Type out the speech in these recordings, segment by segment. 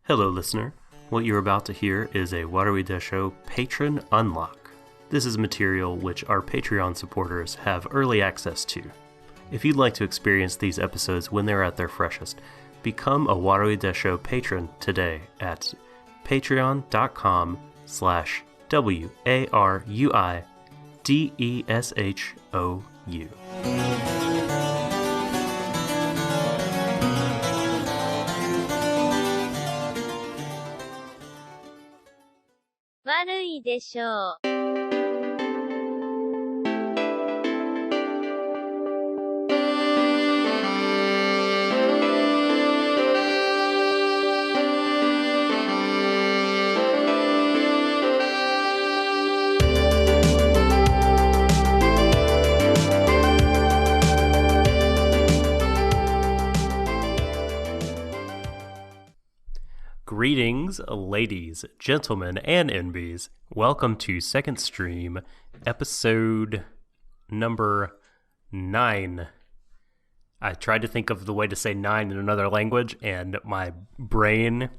Hello, listener. What you're about to hear is a Warui Deshou Patron Unlock. This is material which our Patreon supporters have early access to. If you'd like to experience these episodes when they're at their freshest, become a Warui Deshou patron today at patreon.com/WARUIDESHOU. Warui Deshou. Greetings, ladies, gentlemen, and NBs. Welcome to Second Stream, episode number 9. I tried to think of the way to say 9 in another language, and my brain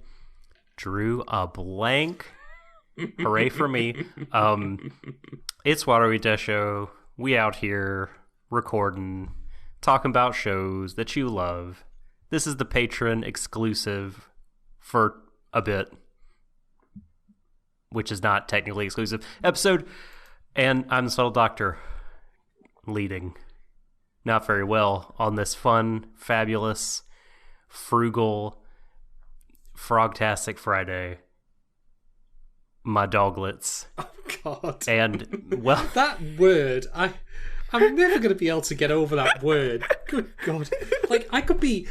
drew a blank. Hooray for me. It's Warui Deshou. We out here recording, talking about shows that you love. This is the patron exclusive for a bit, which is not technically exclusive episode, and I'm the Subtle Doctor, leading not very well on this fun, fabulous, frugal, frogtastic Friday. My doglets. Oh God! And well, that word, I'm never going to be able to get over that word. Good God! Like I could be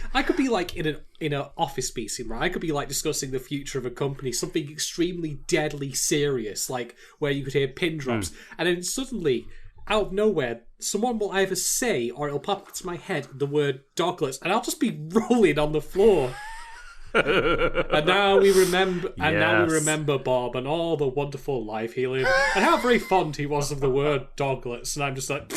like in an office meeting, right? I could be like discussing the future of a company, something extremely deadly serious, like where you could hear pin drops, and then suddenly, out of nowhere, someone will either say or it'll pop into my head the word doglets, and I'll just be rolling on the floor. And now we remember, now we remember Bob and all the wonderful life he lived, and how very fond he was of the word doglets. And I'm just like,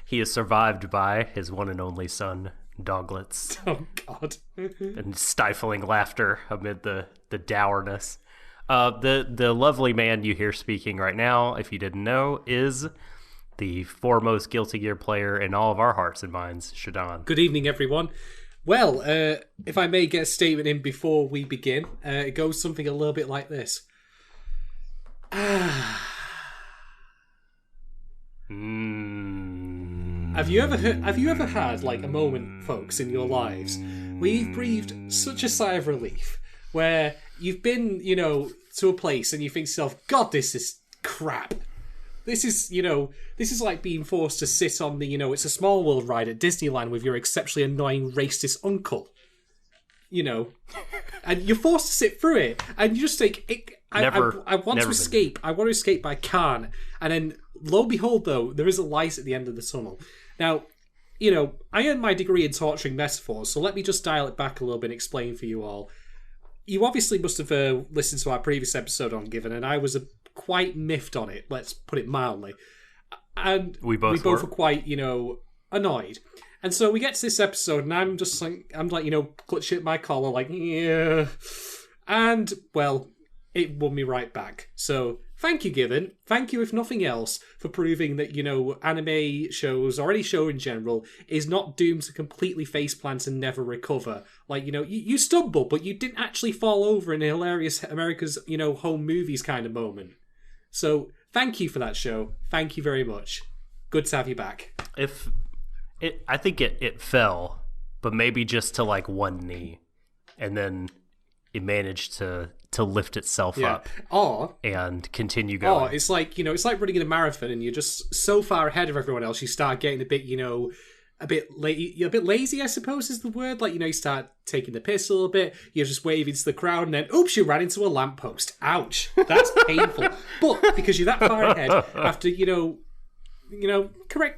he is survived by his one and only son, Doglets. Oh God! And stifling laughter amid the dourness. The lovely man you hear speaking right now, if you didn't know, is the foremost Guilty Gear player in all of our hearts and minds, Shadon. Good evening, everyone. Well, if I may get a statement in before we begin, it goes something a little bit like this. Have you ever had like a moment, folks, in your lives where you've breathed such a sigh of relief, where you've been, to a place and you think to yourself, God, this is crap. This is like being forced to sit on the, It's a Small World ride at Disneyland with your exceptionally annoying racist uncle. And you're forced to sit through it, and you just think, I want to escape. I want to escape, but I can't. And then, lo and behold, though, there is a light at the end of the tunnel. Now, I earned my degree in torturing metaphors, so let me just dial it back a little bit and explain for you all. You obviously must have listened to our previous episode on Given, and I was quite miffed on it, let's put it mildly. And we both were quite, annoyed. And so we get to this episode, and I'm clutching at my collar, like, yeah. And, well, it won me right back. So, thank you, Given. Thank you, if nothing else, for proving that, anime shows, or any show in general, is not doomed to completely faceplant and never recover. Like, you stumble, but you didn't actually fall over in a hilarious America's, home movies kind of moment. So, thank you for that show. Thank you very much. Good to have you back. I think it fell, but maybe just to like one knee, and then it managed to lift itself up and continue going. Oh, it's like it's like running in a marathon, and you're just so far ahead of everyone else. You start getting a bit a bit lazy, I suppose is the word. Like, you start taking the piss a little bit. You're just waving to the crowd, and then, oops, you ran into a lamppost. Ouch. That's painful. But because you're that far ahead, after,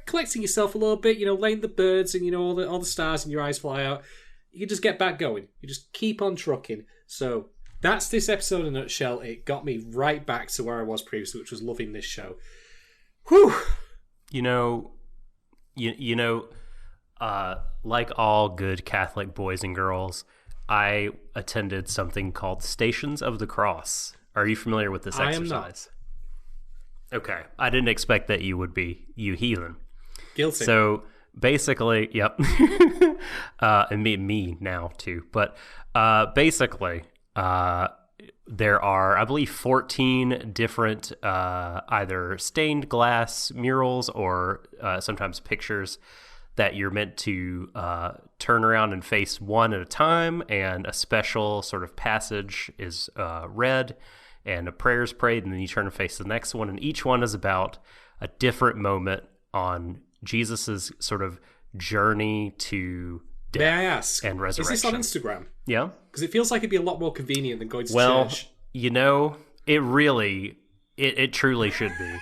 collecting yourself a little bit, laying the birds and, all the stars in your eyes fly out, you can just get back going. You just keep on trucking. So that's this episode in a nutshell. It got me right back to where I was previously, which was loving this show. Whew. Like all good Catholic boys and girls, I attended something called Stations of the Cross. Are you familiar with this exercise? I am not. Okay. I didn't expect that you would be, you heathen. Guilty. So basically, yep. And me now too. But basically, there are, I believe, 14 different either stained glass murals or sometimes pictures that you're meant to turn around and face one at a time, and a special sort of passage is read, and a prayer is prayed, and then you turn and face the next one, and each one is about a different moment on Jesus's sort of journey to death. May I ask, and resurrection. Is this on Instagram? Yeah. Because it feels like it'd be a lot more convenient than going to church. You know, it really... It truly should be.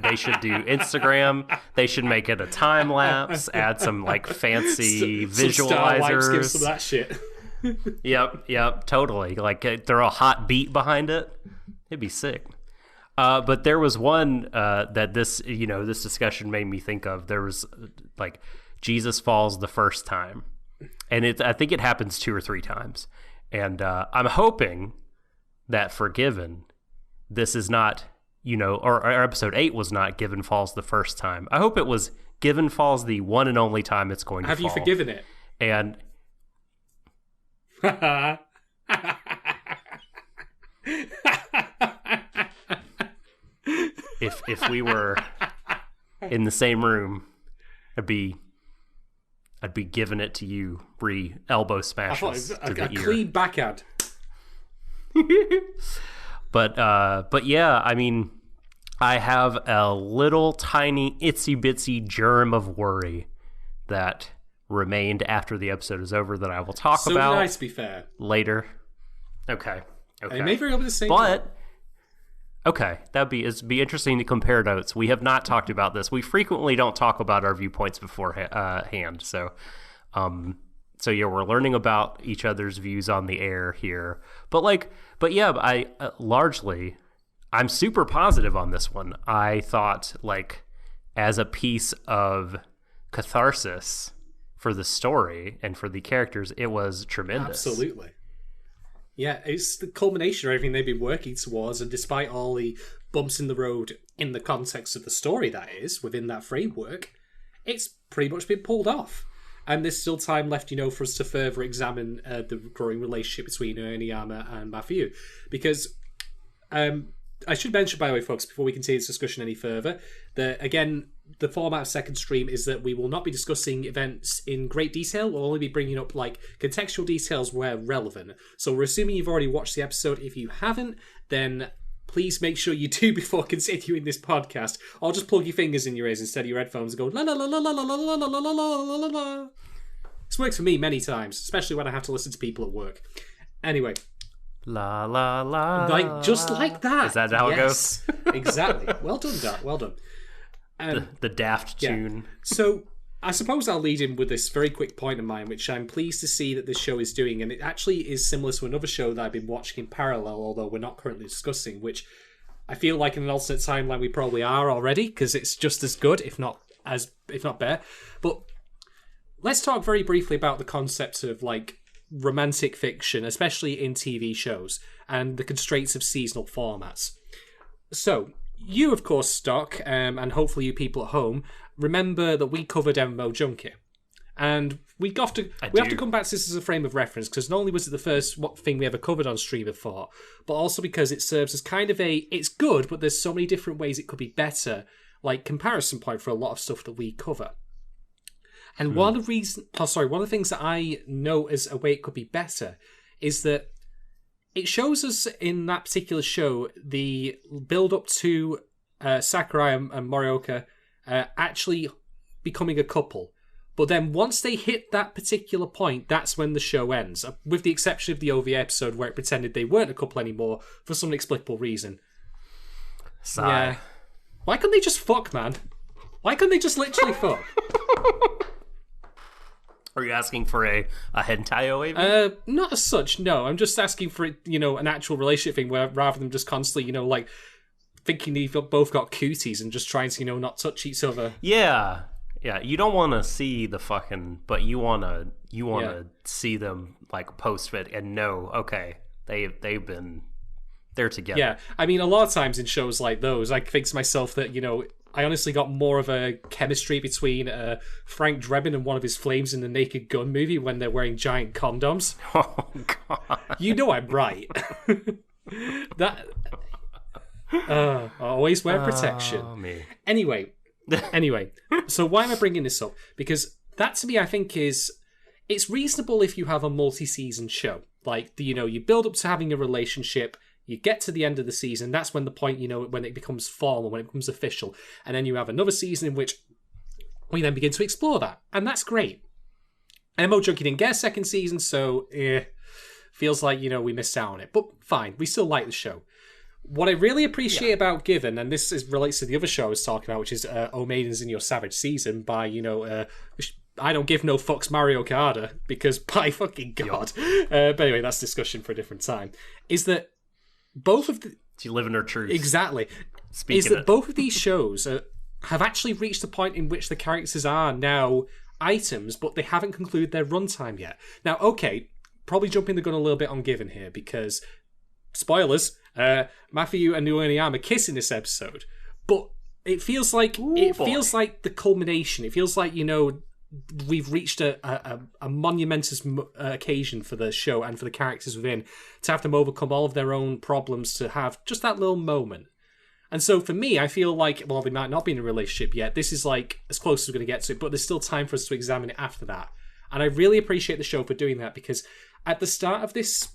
They should do Instagram. They should make it a time lapse. Add some like fancy visualizers. Some Star Wipes, give some of that shit. Yep, totally. Like throw a hot beat behind it. It'd be sick. But there was one that this discussion made me think of. There was like Jesus falls the first time, and I think it happens 2 or 3 times. And I'm hoping that Forgiven, this is not. Or episode 8 was not Given falls the first time. I hope it was Given falls the one and only time it's going to fall. Have you forgiven it? And if we were in the same room, I'd be giving it to you, elbow smashes to the ear. A clean backhand. But yeah, I mean, I have a little tiny itsy bitsy germ of worry that remained after the episode is over that I will talk about. So nice, to be fair. Later. Okay. And it may very well be the same. But okay, it'd be interesting to compare notes. We have not talked about this. We frequently don't talk about our viewpoints beforehand. So yeah, we're learning about each other's views on the air here. But yeah, I largely, I'm super positive on this one. I thought, like, as a piece of catharsis for the story and for the characters, it was tremendous. Absolutely. Yeah, it's the culmination of everything they've been working towards, and despite all the bumps in the road in the context of the story, that is, within that framework, it's pretty much been pulled off. And there's still time left, for us to further examine the growing relationship between Oniyama and Matthew. Because I should mention, by the way, folks, before we continue this discussion any further, that, again, the format of Second Stream is that we will not be discussing events in great detail. We'll only be bringing up, like, contextual details where relevant. So we're assuming you've already watched the episode. If you haven't, then please make sure you do before continuing this podcast. Or just plug your fingers in your ears instead of your headphones and go la la la la la la la la la la la la la. This works for me many times, especially when I have to listen to people at work. Anyway. La la la. Like, just like that. Is that how it goes? Exactly. Well done, Dart. Well done. The Daft tune. So I suppose I'll lead in with this very quick point of mine, which I'm pleased to see that this show is doing, and it actually is similar to another show that I've been watching in parallel, although we're not currently discussing, which I feel like in an alternate timeline we probably are already, because it's just as good, if not better. But let's talk very briefly about the concept of, like, romantic fiction, especially in TV shows, and the constraints of seasonal formats. So, you, of course, Stock, and hopefully you people at home, remember that we covered MMO Junkie. And we have to come back to this as a frame of reference, because not only was it the first thing we ever covered on stream before, but also because it serves as kind of it's good, but there's so many different ways it could be better, like comparison point for a lot of stuff that we cover. And one of the things that I know as a way it could be better is that it shows us in that particular show the build up to Sakurai and Morioka actually becoming a couple. But then once they hit that particular point, that's when the show ends. With the exception of the OVA episode where it pretended they weren't a couple anymore for some inexplicable reason. Sigh. Yeah. Why couldn't they just fuck, man? Why couldn't they just literally fuck? Are you asking for a hentai OAV? Not as such, no. I'm just asking for, an actual relationship thing where rather than just constantly, thinking they've both got cooties and just trying to, not touch each other. Yeah. Yeah, you don't want to see the fucking, but you want to see them like post fit and know, okay, they're together. Yeah, I mean, a lot of times in shows like those, I think to myself that, I honestly got more of a chemistry between Frank Drebin and one of his flames in the Naked Gun movie when they're wearing giant condoms. Oh, God. You know I'm right. That always wear protection. Oh, me. Anyway, so why am I bringing this up? Because that to me, I think it's reasonable if you have a multi-season show. Like, you build up to having a relationship, you get to the end of the season, that's when the point, when it becomes formal, when it becomes official, and then you have another season in which we then begin to explore that, and that's great. MMO Junkie didn't get a second season, so feels like, we missed out on it, but fine, we still like the show. What I really appreciate about Given, and this relates to the other show I was talking about, which is O Maidens in Your Savage Season by, I don't give no fucks Mario Kart, because by fucking God. But anyway, that's discussion for a different time. Is that both of the... You live in her truth. Exactly. Both of these shows have actually reached a point in which the characters are now items, but they haven't concluded their runtime yet. Now, okay, probably jumping the gun a little bit on Given here, because... Spoilers, Matthew and Nuoniyama kiss in this episode, but it feels like feels like the culmination. It feels like we've reached a monumentous occasion for the show and for the characters within to have them overcome all of their own problems to have just that little moment. And so for me, I feel like they might not be in a relationship yet. This is like as close as we're going to get to it, but there's still time for us to examine it after that. And I really appreciate the show for doing that, because at the start of this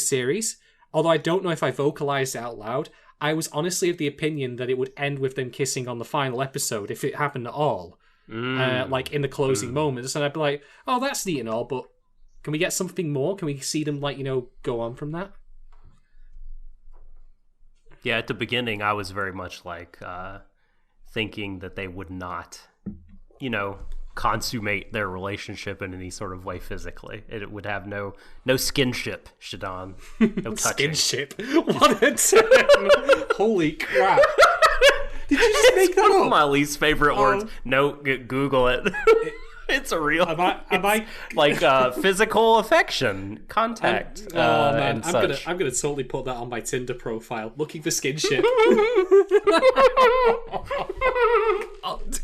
series, although I don't know if I vocalized it out loud, I was honestly of the opinion that it would end with them kissing on the final episode if it happened at all, like in the closing moments. And I'd be like, oh, that's neat and all, but can we get something more? Can we see them go on from that? Yeah, at the beginning, I was very much like thinking that they would not, consummate their relationship in any sort of way physically. It would have no skinship, Shadon. No touching. Skinship? What a term! Holy crap. Did you just make that up? My least favorite words. No, Google it. It's a real... Am I like physical affection, contact, man, and such. I'm gonna totally put that on my Tinder profile. Looking for skinship. God.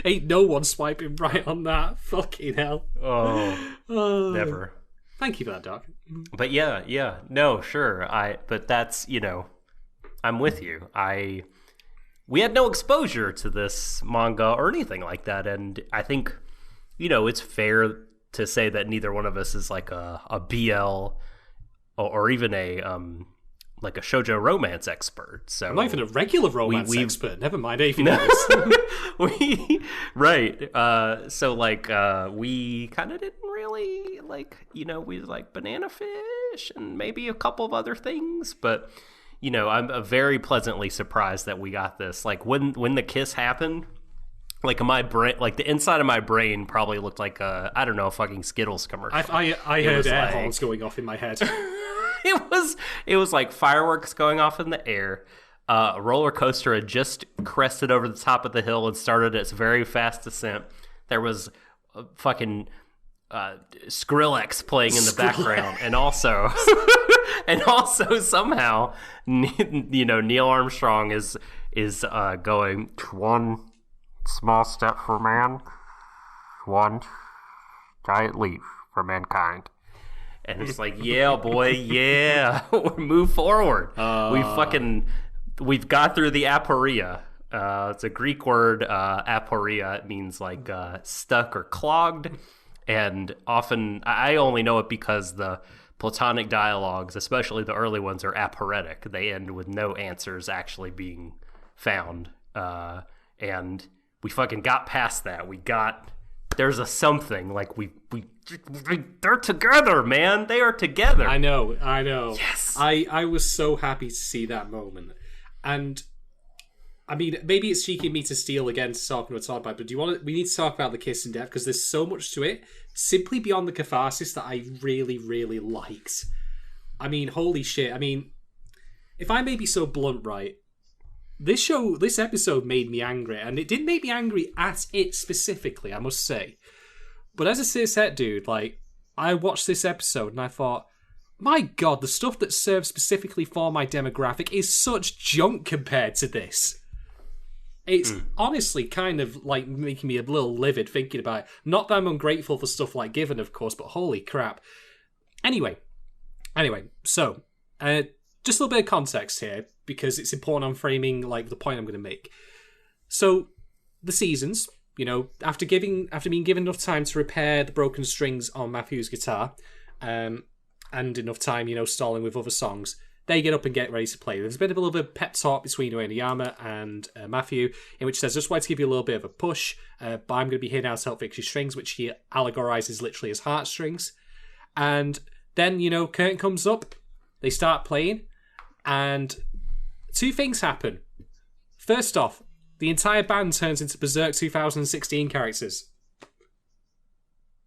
Ain't no one swiping right on that. Fucking hell. Oh, never. Thank you for that, Doc. But yeah. No, sure. But that's, I'm with you. We had no exposure to this manga or anything like that. And I think, it's fair to say that neither one of us is like a BL or even like a shoujo romance expert. So I'm not even a regular romance expert. Never mind anything else. Right. So like we kind of didn't really we like Banana Fish and maybe a couple of other things, but I'm very pleasantly surprised that we got this. Like when the kiss happened, like my brain, like the inside of my brain probably looked like a fucking Skittles commercial. I heard air horns going off in my head. It was like fireworks going off in the air. A roller coaster had just crested over the top of the hill and started its very fast descent. There was fucking Skrillex playing in the background, and also somehow Neil Armstrong is going, one small step for man, one giant leap for mankind. And it's like, yeah, boy, yeah, move forward. We've got through the aporia. It's a Greek word, aporia. It means like stuck or clogged. And often, I only know it because the Platonic dialogues, especially the early ones, are aporetic. They end with no answers actually being found. And we fucking got past that. There's a something, like they're together, man. They are together. I know. Yes. I was so happy to see that moment. And I mean, maybe it's cheeky of me to steal again to talk about, but we need to talk about the kiss in depth, because there's so much to it, simply beyond the catharsis, that I really, really liked. I mean, holy shit. I mean, if I may be so blunt, right, this episode made me angry, and it didn't make me angry at it specifically, I must say. But as a cis-het dude, like, I watched this episode and I thought, my God, the stuff that serves specifically for my demographic is such junk compared to this. It's honestly kind of like making me a little livid thinking about it. Not that I'm ungrateful for stuff like Given, of course, but holy crap. Anyway, so just a little bit of context here because it's important on framing like the point I'm going to make. So the seasons, after being given enough time to repair the broken strings on Matthew's guitar, and enough time, stalling with other songs, they get up and get ready to play. There's a bit of a little bit of pep talk between Uenoyama and Matthew, in which he says, just wanted to give you a little bit of a push, but I'm going to be here now to help fix your strings, which he allegorizes literally as heartstrings. And then, curtain comes up, they start playing, and two things happen. First off, the entire band turns into Berserk 2016 characters.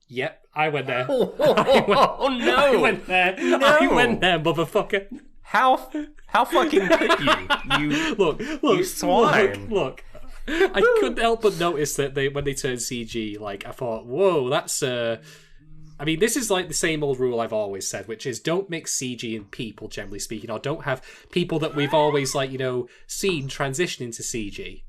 Yep, I went there. No! I went there. No! I went there, motherfucker. How fucking could you? Look, you swine. Look. I couldn't help but notice that when they turned CG, like, I thought, whoa, that's I mean, this is like the same old rule I've always said, which is don't mix CG and people, generally speaking, or don't have people that we've always, seen transition into CG.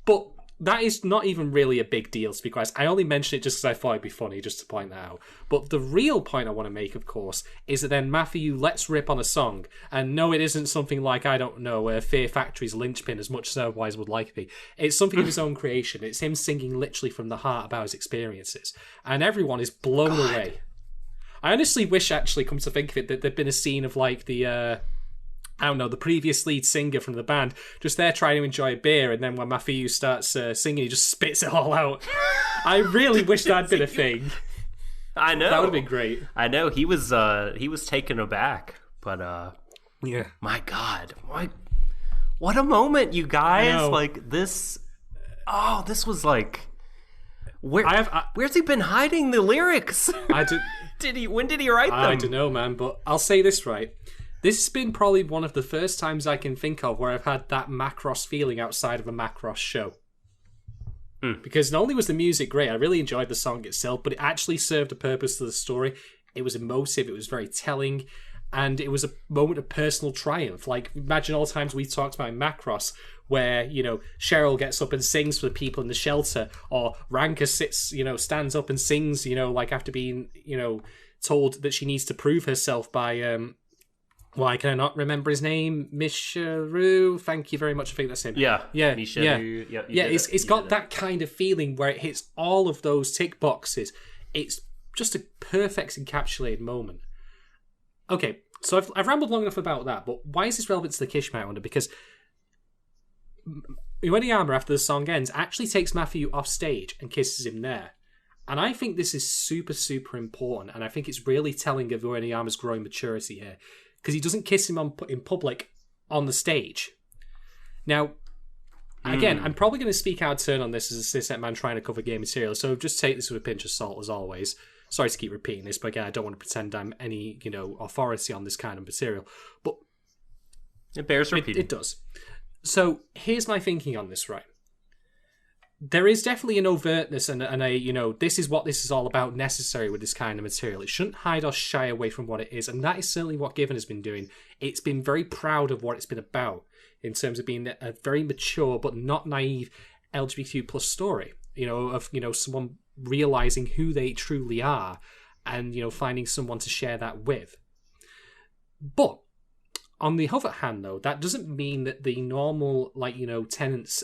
But that is not even really a big deal, to be honest. I only mention it just because I thought it'd be funny, just to point that out. But the real point I want to make, of course, is that then Matthew lets rip on a song. And no, it isn't something like, I don't know, Fear Factory's Linchpin, as much as I otherwise would like to be. It's something of his own creation. It's him singing literally from the heart about his experiences. And everyone is blown away. I honestly wish, actually, come to think of it, that there'd been a scene of, the previous lead singer from the band, just there trying to enjoy a beer, and then when Matthew starts singing, he just spits it all out. I really wish that'd been a thing. I know. That would have been great. I know. He was taken aback, but yeah. My God. What a moment, you guys. Like, this... Oh, this was like... Where's he been hiding the lyrics? When did he write them? I don't know, man, but I'll say this, right? This has been probably one of the first times I can think of where I've had that Macross feeling outside of a Macross show. Because not only was the music great, I really enjoyed the song itself, but it actually served a purpose to the story. It was emotive, it was very telling, and it was a moment of personal triumph. Like, imagine all the times we talked about in Macross, where, Cheryl gets up and sings for the people in the shelter, or Ranka stands up and sings, after being, told that she needs to prove herself by, why can I not remember his name? Misharu. Thank you very much. I think that's him. Yeah. Misharu. Yeah. It's got that kind of feeling where it hits all of those tick boxes. It's just a perfect encapsulated moment. Okay, so I've rambled long enough about that, but why is this relevant to the Kishima, I wonder? Because Uenoyama, after the song ends, actually takes Matthew off stage and kisses him there. And I think this is super, super important, and I think it's really telling of Uenoyama's growing maturity here. Because he doesn't kiss him in public on the stage. Now, again, I'm probably going to speak out of turn on this as a cis-het man trying to cover gay material, so just take this with a pinch of salt, as always. Sorry to keep repeating this, but again, I don't want to pretend I'm any, authority on this kind of material. But it bears repeating. It does. So, here's my thinking on this, right? There is definitely an overtness and a, this is what this is all about necessary with this kind of material. It shouldn't hide or shy away from what it is, and that is certainly what Given has been doing. It's been very proud of what it's been about in terms of being a very mature but not naive LGBTQ plus story, of someone realizing who they truly are and, finding someone to share that with. But on the other hand, though, that doesn't mean that the normal, tenets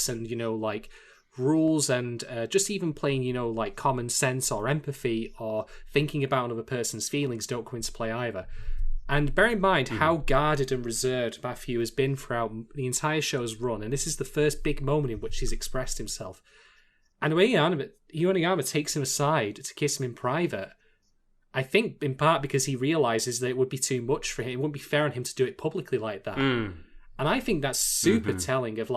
and, rules and just even playing, common sense or empathy or thinking about another person's feelings don't come into play either. And bear in mind how guarded and reserved Matthew has been throughout the entire show's run, and this is the first big moment in which he's expressed himself. And Uenoyama takes him aside to kiss him in private. I think in part because he realizes that it would be too much for him. It wouldn't be fair on him to do it publicly like that. And I think that's super telling of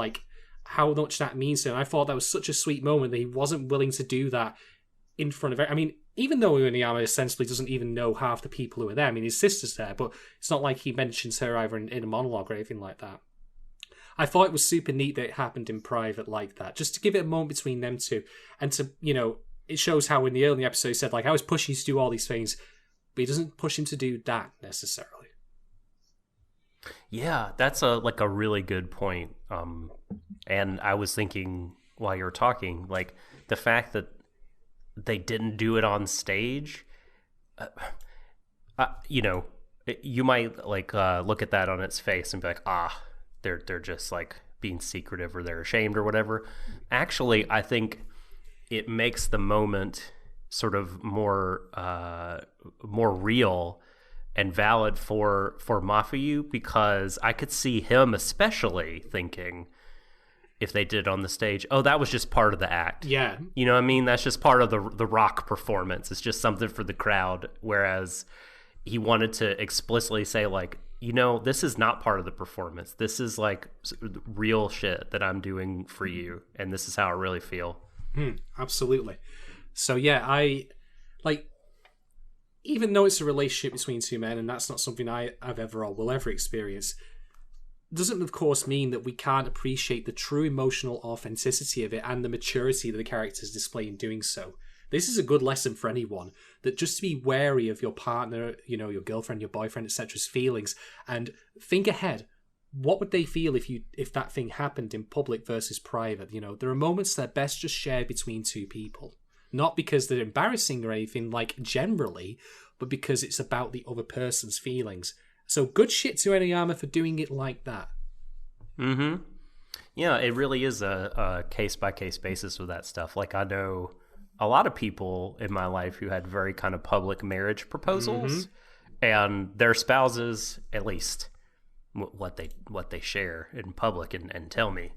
how much that means to him. I thought that was such a sweet moment that he wasn't willing to do that in front of it. I mean, even though Uenoyama essentially doesn't even know half the people who are there. I mean, his sister's there, but it's not like he mentions her either in a monologue or anything like that. I thought it was super neat that it happened in private like that, just to give it a moment between them two, and to, it shows how in the early episode he said, like, I was pushing you to do all these things, but he doesn't push him to do that necessarily. Yeah, that's a really good point. And I was thinking while you were talking, like, the fact that they didn't do it on stage, you might look at that on its face and be like, they're just like being secretive or they're ashamed or whatever. Actually, I think it makes the moment sort of more real and valid for Mafuyu, because I could see him especially thinking, if they did it on the stage, that was just part of the act. Yeah. You know what I mean? That's just part of the rock performance. It's just something for the crowd. Whereas he wanted to explicitly say, like, this is not part of the performance. This is like real shit that I'm doing for you. And this is how I really feel. Absolutely. So yeah, I like, even though it's a relationship between two men, and that's not something I've ever or will ever experience, doesn't of course mean that we can't appreciate the true emotional authenticity of it and the maturity that the characters display in doing so. This is a good lesson for anyone, that just to be wary of your partner, your girlfriend, your boyfriend, etc's feelings, and think ahead. What would they feel if that thing happened in public versus private? There are moments that are best just shared between two people. Not because they're embarrassing or anything, like, generally, but because it's about the other person's feelings. So good shit to Eniyama for doing it like that. Mm-hmm. Yeah, it really is a case-by-case basis with that stuff. Like, I know a lot of people in my life who had very kind of public marriage proposals, and their spouses, at least what they share in public and tell me,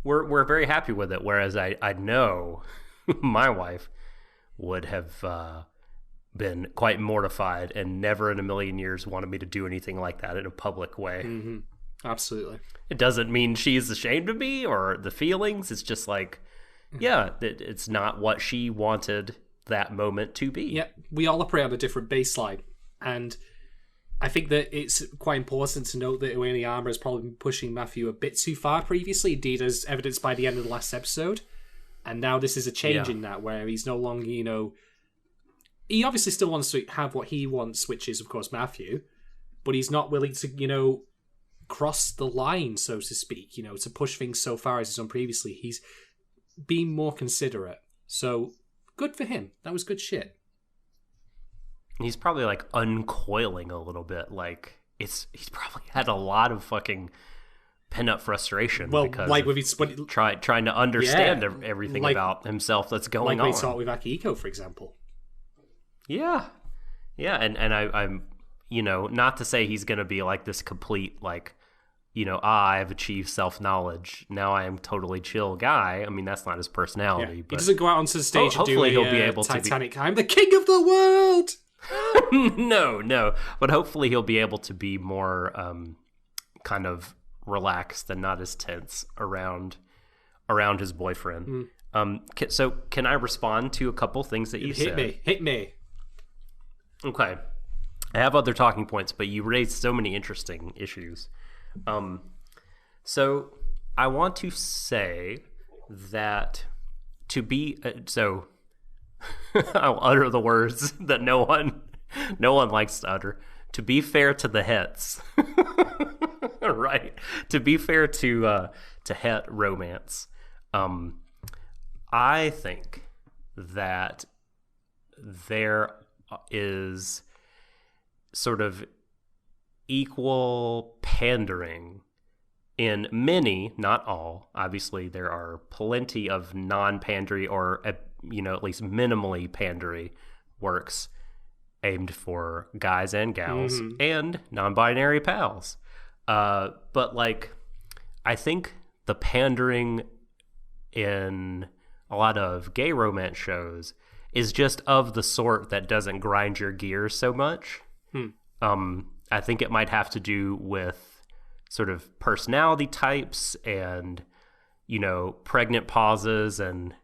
we're very happy with it. Whereas I know my wife would have been quite mortified and never in a million years wanted me to do anything like that in a public way. Mm-hmm. Absolutely. It doesn't mean she's ashamed of me or the feelings. It's just like, yeah, it's not what she wanted that moment to be. Yeah, we all operate on a different baseline. And I think that it's quite important to note that Ueniyama has probably been pushing Matthew a bit too far previously, indeed as evidenced by the end of the last episode. And now this is a change in that, where he's no longer, he obviously still wants to have what he wants, which is, of course, Matthew, but he's not willing to, cross the line, so to speak, to push things so far as he's done previously. He's being more considerate. So, good for him. That was good shit. He's probably, like, uncoiling a little bit. Like, he's probably had a lot of fucking pent-up frustration, because like with his, trying to understand everything about himself that's going on. Like we saw with Akihiko, for example. Yeah, and I'm not to say he's going to be like this complete, like, I have achieved self-knowledge, now I am totally chill guy. I mean, that's not his personality. Yeah. But he doesn't go out onto the stage and do he'll be able Titanic, I'm the king of the world! No, but hopefully he'll be able to be more kind of relaxed and not as tense around his boyfriend. So can I respond to a couple things that you said? Hit me. Okay. I have other talking points, but you raised so many interesting issues. So I want to say that to be so I'll utter the words that no one likes to utter. To be fair to the hets. Right. To be fair to het romance. I think that there is sort of equal pandering in many, not all. Obviously, there are plenty of non-pandery or, at least minimally pandery works aimed for guys and gals and non-binary pals. But, like, I think the pandering in a lot of gay romance shows is just of the sort that doesn't grind your gears so much. I think it might have to do with sort of personality types and, pregnant pauses and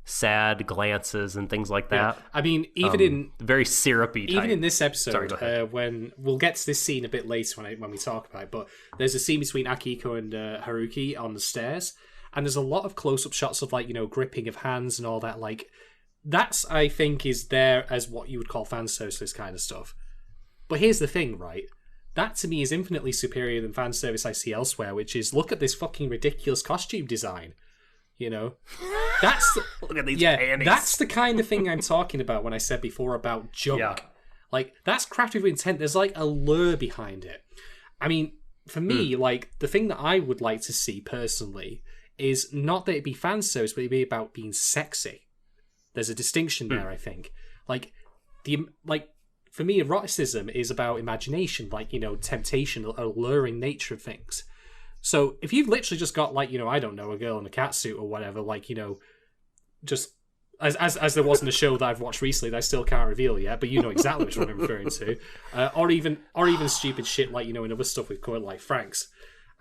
sad glances and things like that. Yeah. I mean, even in very syrupy type. Even in this episode, when we'll get to this scene a bit later when we talk about it, but there's a scene between Akiko and Haruki on the stairs, and there's a lot of close-up shots of gripping of hands and all that. Like, that's, I think, is there as what you would call fan service, this kind of stuff. But here's the thing, right? That to me is infinitely superior than fan service I see elsewhere, which is look at this fucking ridiculous costume design. That's look at these panties. That's the kind of thing I'm talking about when I said before about junk. Yeah. Like, that's crafted with intent. There's like a lure behind it. I mean, for me, the thing that I would like to see personally is not that it be fan service, but it be about being sexy. There's a distinction there, I think. For me, eroticism is about imagination, temptation, alluring nature of things. So if you've literally just got I don't know, a girl in a catsuit or whatever, just as there was in a show that I've watched recently that I still can't reveal yet, but you know exactly which one I'm referring to, or even stupid shit in other stuff we've covered like Frank's.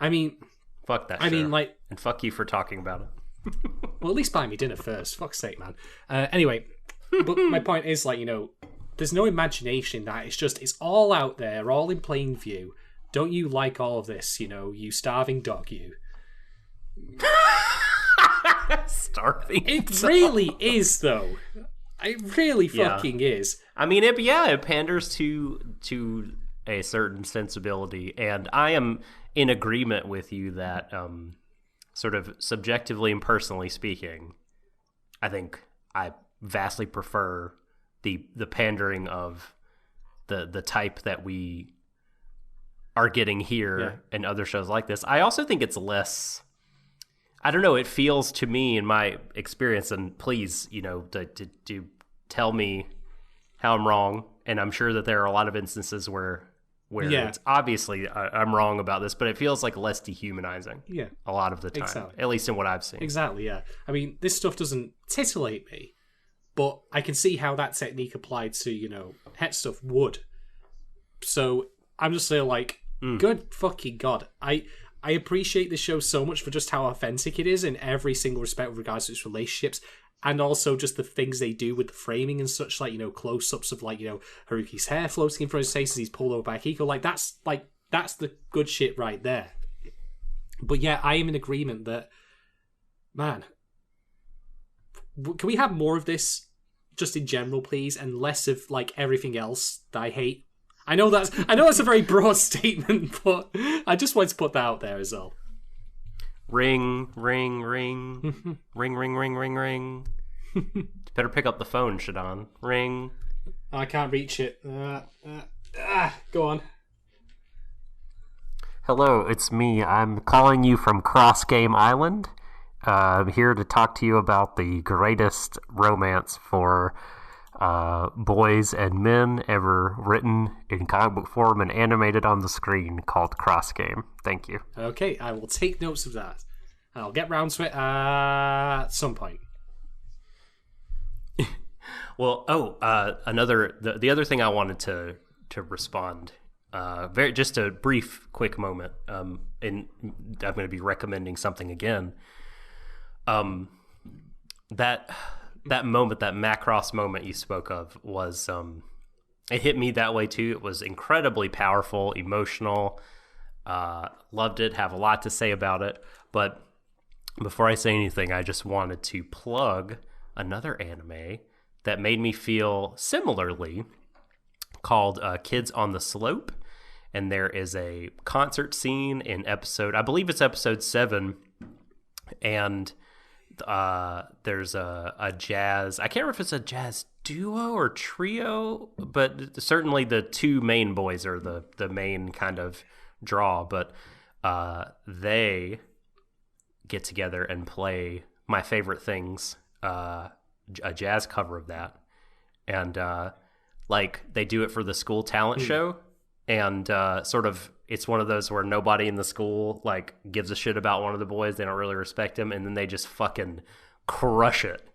I mean, fuck that. And fuck you for talking about it. Well, at least buy me dinner first. Fuck's sake, man. Anyway, but my point is there's no imagination in that. It's all out there, all in plain view. Don't you like all of this, you starving dog, you? Starving It dog. Really is, though. It really fucking is. I mean, it panders to a certain sensibility, and I am in agreement with you that, sort of subjectively and personally speaking, I think I vastly prefer the pandering of the type that we are getting here and other shows like this. I also think it's less, I don't know, it feels to me in my experience, and please, to tell me how I'm wrong, and I'm sure that there are a lot of instances where it's obviously I'm wrong about this, but it feels like less dehumanizing a lot of the time, at least in what I've seen. Exactly, yeah. I mean, this stuff doesn't titillate me, but I can see how that technique applied to, het stuff would. So I'm just saying, good fucking God. I appreciate this show so much for just how authentic it is in every single respect with regards to its relationships, and also just the things they do with the framing and such, close-ups of, Haruki's hair floating in front of his face as he's pulled over by Akiko. That's the good shit right there. But yeah, I am in agreement that, man, can we have more of this just in general, please, and less of, everything else that I hate? I know that's a very broad statement, but I just wanted to put that out there as well. Ring, ring, ring. Ring, ring, ring, ring, ring. Better pick up the phone, Shadon. Ring. I can't reach it. Go on. Hello, it's me. I'm calling you from Cross Game Island. I'm here to talk to you about the greatest romance for boys and men ever written in comic book form and animated on the screen, called Cross Game. Thank you. Okay, I will take notes of that. I'll get round to it at some point. Well, the other thing I wanted to respond, just a brief, quick moment, and I'm going to be recommending something again. That moment, that Macross moment you spoke of, was it hit me that way too. It was incredibly powerful, emotional. Loved it. Have a lot to say about it. But before I say anything, I just wanted to plug another anime that made me feel similarly, called Kids on the Slope. And there is a concert scene in I believe it's episode 7, and there's a jazz, I can't remember if it's a jazz duo or trio, but certainly the two main boys are the main kind of draw, but they get together and play my favorite things, a jazz cover of that, and they do it for the school talent show, and sort of it's one of those where nobody in the school gives a shit about one of the boys. They don't really respect him, and then they just fucking crush it.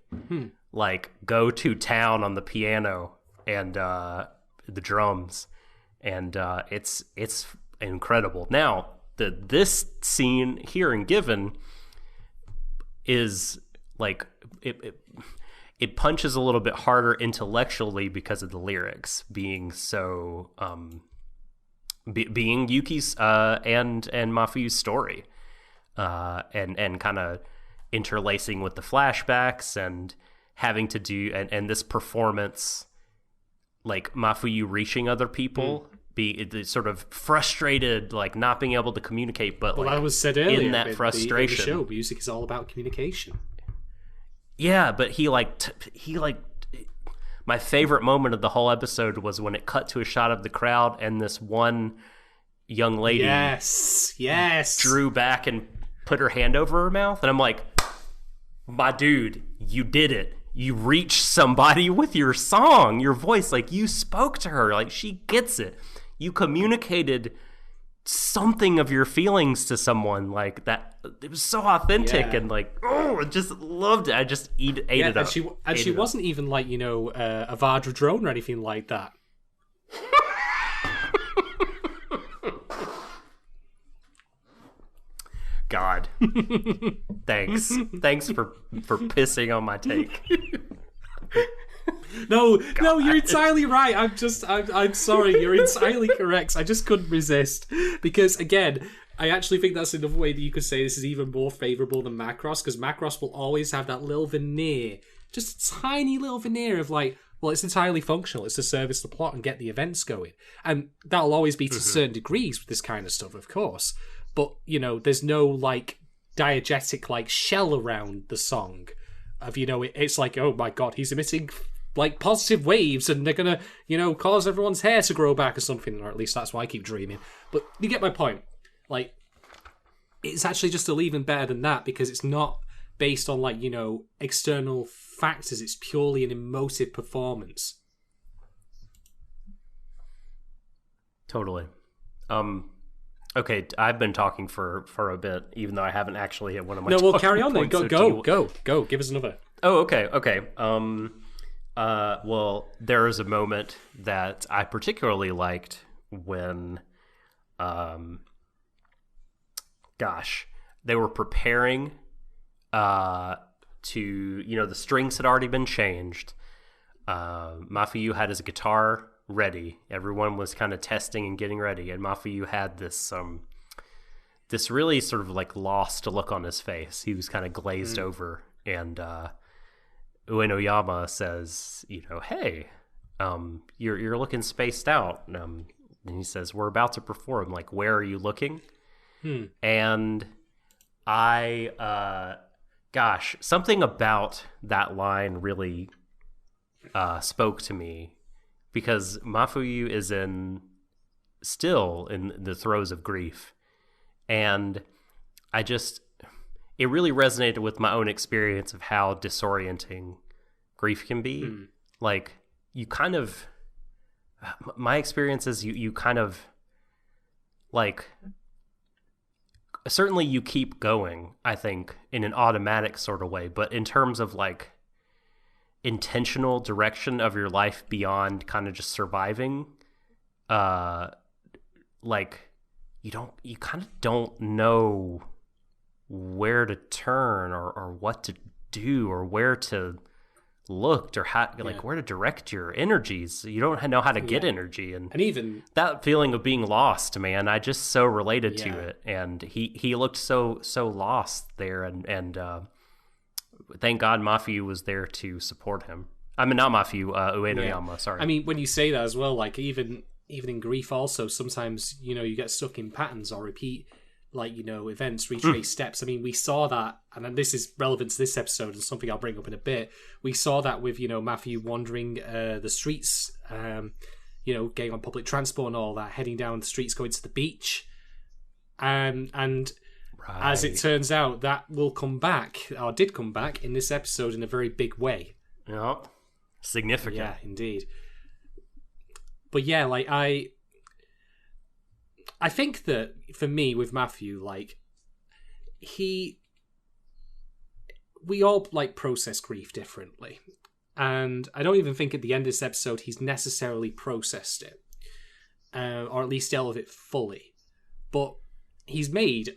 Go to town on the piano and the drums, and it's incredible. Now, this scene here in Given is like it punches a little bit harder intellectually because of the lyrics being so being Yuki's and Mafuyu's story, and kind of interlacing with the flashbacks and having to do and this performance, like Mafuyu reaching other people, be sort of frustrated, like not being able to communicate, but that was said earlier in that frustration. In the show, music is all about communication. Yeah, but he my favorite moment of the whole episode was when it cut to a shot of the crowd and this one young lady drew back and put her hand over her mouth, and I'm like, my dude, you did it. You reached somebody with your song, your voice. Like, you spoke to her. Like, she gets it. You communicated something of your feelings to someone like that. It was so authentic, and like, I just loved it. I just ate it up. And she wasn't even like, a Vardra drone or anything like that. God, thanks for pissing on my take. No, you're entirely right. I'm sorry. You're entirely correct. I just couldn't resist because, again, I actually think that's another way that you could say this is even more favorable than Macross, because Macross will always have that little veneer, just a tiny little veneer of like, well, it's entirely functional. It's to service the plot and get the events going, and that'll always be to certain degrees with this kind of stuff, of course. But there's no like diegetic like shell around the song of it's like, oh my god, he's emitting like positive waves and they're gonna cause everyone's hair to grow back or something, or at least that's why I keep dreaming. But you get my point. Like, it's actually just even better than that because it's not based on like external factors. It's purely an emotive performance. Totally. Okay, I've been talking for a bit, even though I haven't actually hit one of my. No, we'll carry on points, then. Go. Give us another. Oh, okay. Well, there is a moment that I particularly liked when, they were preparing, to the strings had already been changed. Mafuyu had his guitar ready. Everyone was kind of testing and getting ready, and Mafuyu had this really sort of like lost look on his face. He was kind of glazed over, and Uenoyama says, hey, you're looking spaced out. And he says, we're about to perform. Like, where are you looking? And I, something about that line really spoke to me. Because Mafuyu is still in the throes of grief. And it really resonated with my own experience of how disorienting grief can be. Like, you kind of, my experience is you kind of, like, certainly you keep going, I think, in an automatic sort of way. But in terms of, like, intentional direction of your life beyond kind of just surviving, like you kind of don't know where to turn or what to do or where to look or how like where to direct your energies. You don't know how to get energy, and even that feeling of being lost, man, I just so related to it. And he looked so lost there, and thank God Mafuyu was there to support him. I mean, not Mafuyu, Uenoyama, sorry. I mean, when you say that as well, like, even in grief also, sometimes, you get stuck in patterns or repeat, like, events, retrace steps. I mean, we saw that, and this is relevant to this episode and something I'll bring up in a bit. We saw that with, Mafuyu wandering the streets, getting on public transport and all that, heading down the streets, going to the beach. And as it turns out, that will come back, or did come back in this episode in a very big way. Yeah, significant. Yeah, indeed. But yeah, like, I think that for me with Mafuyu, like, we all like process grief differently, and I don't even think at the end of this episode he's necessarily processed it, or at least dealt with it fully. But he's made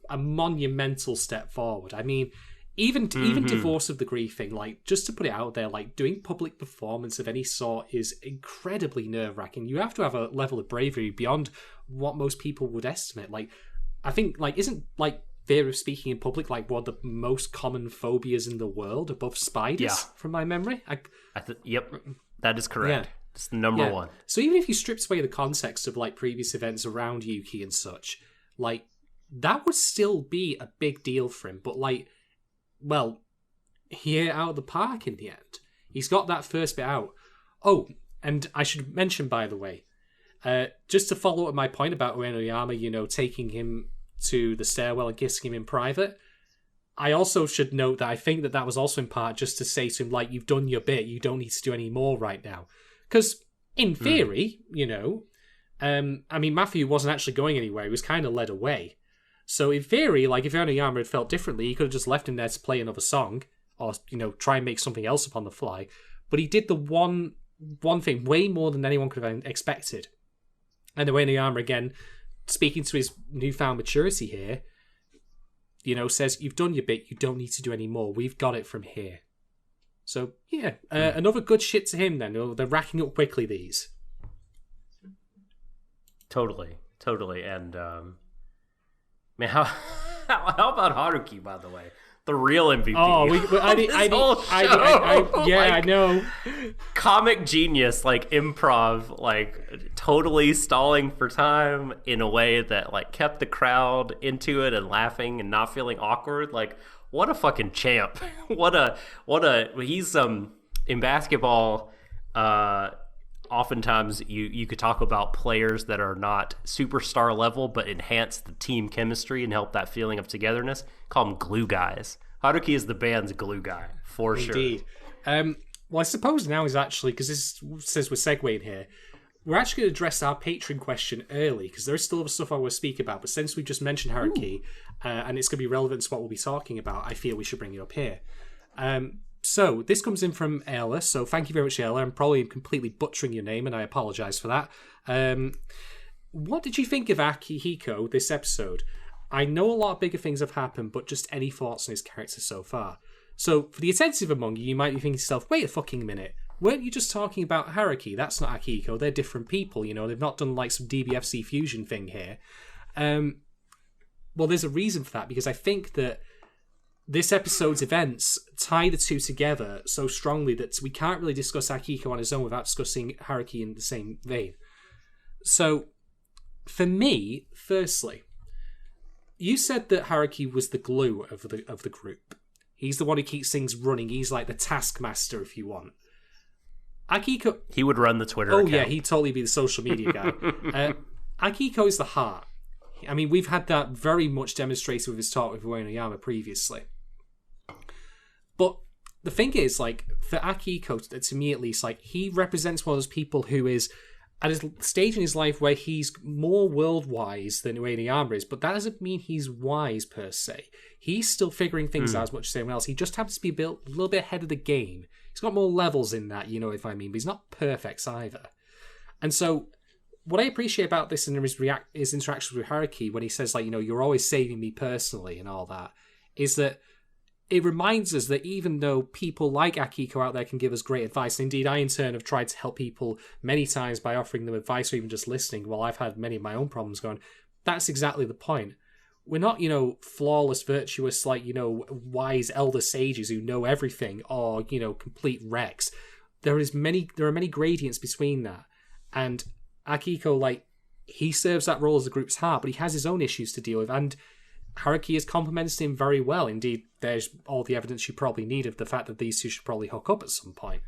a monumental step forward. I mean, even divorce of the griefing, like, just to put it out there, like, doing public performance of any sort is incredibly nerve-wracking. You have to have a level of bravery beyond what most people would estimate. Like, I think, like, isn't, like, fear of speaking in public, like, one of the most common phobias in the world, above spiders, from my memory? Yep, that is correct. Yeah. It's the number one. So even if you stripped away the context of, like, previous events around Yuki and such, like, that would still be a big deal for him. But, like, well, he hit it out of the park in the end. He's got that first bit out. Oh, and I should mention, by the way, just to follow up my point about Uenoyama, taking him to the stairwell and kissing him in private, I also should note that I think that was also in part just to say to him, like, you've done your bit, you don't need to do any more right now. Because, in theory, I mean, Matthew wasn't actually going anywhere, he was kind of led away. So in theory, like, if Uenoyama had felt differently, he could have just left him there to play another song, or, try and make something else up on the fly. But he did the one thing way more than anyone could have expected. And Uenoyama, again, speaking to his newfound maturity here, says, you've done your bit, you don't need to do any more. We've got it from here. So, yeah, another good shit to him then. They're racking up quickly, these. Totally. And, man, how about Haruki, by the way? The real MVP. Oh, I know. Comic genius, like, improv, like, totally stalling for time in a way that, like, kept the crowd into it and laughing and not feeling awkward. Like, what a fucking champ. He's, in basketball, oftentimes you could talk about players that are not superstar level but enhance the team chemistry and help that feeling of togetherness. Call them glue guys. Haruki is the band's glue guy, for Indeed. sure. Well, I suppose now is actually, because this says we're segueing here, we're actually going to address our Patreon question early, because there is still other stuff I want to speak about, but since we just mentioned Haruki, and it's going to be relevant to what we'll be talking about, I feel we should bring it up here. So, this comes in from Ayla, so thank you very much, Ayla. I'm probably completely butchering your name, and I apologise for that. What did you think of Akihiko this episode? I know a lot of bigger things have happened, but just any thoughts on his character so far? So, for the attentive among you, you might be thinking to yourself, wait a fucking minute, weren't you just talking about Haruki? That's not Akihiko, they're different people, they've not done like some DBFC fusion thing here. Well, there's a reason for that, because I think that this episode's events tie the two together so strongly that we can't really discuss Akihiko on his own without discussing Haruki in the same vein. So, for me, firstly, you said that Haruki was the glue of the group. He's the one who keeps things running. He's like the taskmaster, if you want. Akihiko... He would run the Twitter account. Oh, yeah, he'd totally be the social media guy. Akihiko is the heart. I mean, we've had that very much demonstrated with his talk with Uenoyama previously. But the thing is, like, for Akihiko, to me at least, like, he represents one of those people who is at a stage in his life where he's more world-wise than Uenoyama is, but that doesn't mean he's wise, per se. He's still figuring things out as much as anyone else. He just happens to be a little bit ahead of the game. He's got more levels in that, if I mean, but he's not perfect either. And so, what I appreciate about this in his interactions with Haruki, when he says, like, you're always saving me personally and all that, is that it reminds us that even though people like Akihiko out there can give us great advice, and indeed I in turn have tried to help people many times by offering them advice or even just listening, while I've had many of my own problems going, that's exactly the point. We're not, flawless, virtuous, like, wise elder sages who know everything, or, complete wrecks. There are many gradients between that. And Akihiko, like, he serves that role as the group's heart, but he has his own issues to deal with, and Haruki has complimented him very well. Indeed, there's all the evidence you probably need of the fact that these two should probably hook up at some point.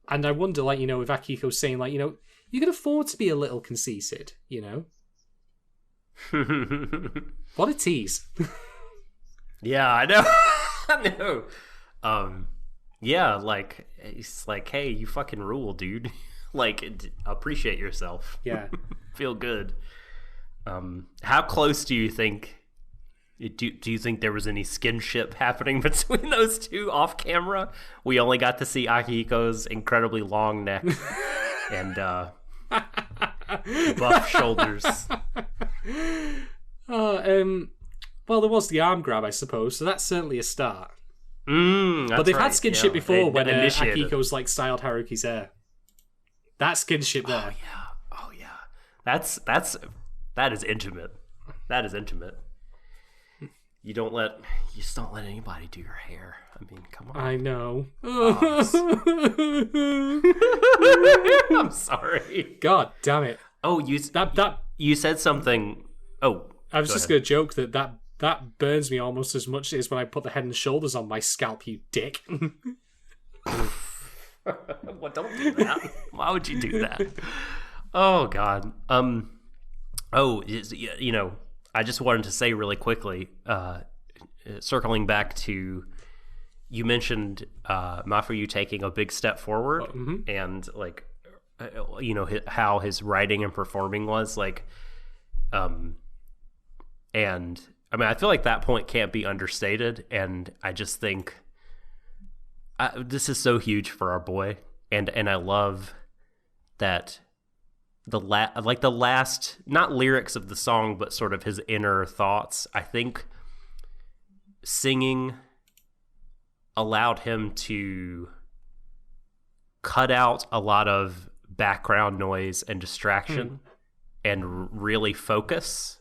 And I wonder, like, with Akihiko saying, like, you can afford to be a little conceited, What a tease. Yeah, I know. I know. Yeah, like, it's like, hey, you fucking rule, dude. Like, appreciate yourself. Yeah. Feel good. How close do you think... Do you think there was any skinship happening between those two off camera? We only got to see Akihiko's incredibly long neck and buff shoulders. Well, there was the arm grab, I suppose, so that's certainly a start. But they've had skinship before when Akiko's like styled Haruki's hair. That skinship there. Oh yeah. That is intimate. That is intimate. You just don't let anybody do your hair. I mean, come on. I know. I'm sorry. God damn it. Oh, you said something. Oh, I was just going to joke that burns me almost as much as when I put the Head and Shoulders on my scalp, you dick. Well, don't do that. Why would you do that? Oh, God. I just wanted to say really quickly, circling back to, you mentioned Mafuyu taking a big step forward, and like, how his writing and performing was like, and I mean, I feel like that point can't be understated, and I just think this is so huge for our boy, and I love that the last, not lyrics of the song, but sort of his inner thoughts. I think singing allowed him to cut out a lot of background noise and distraction and really focus,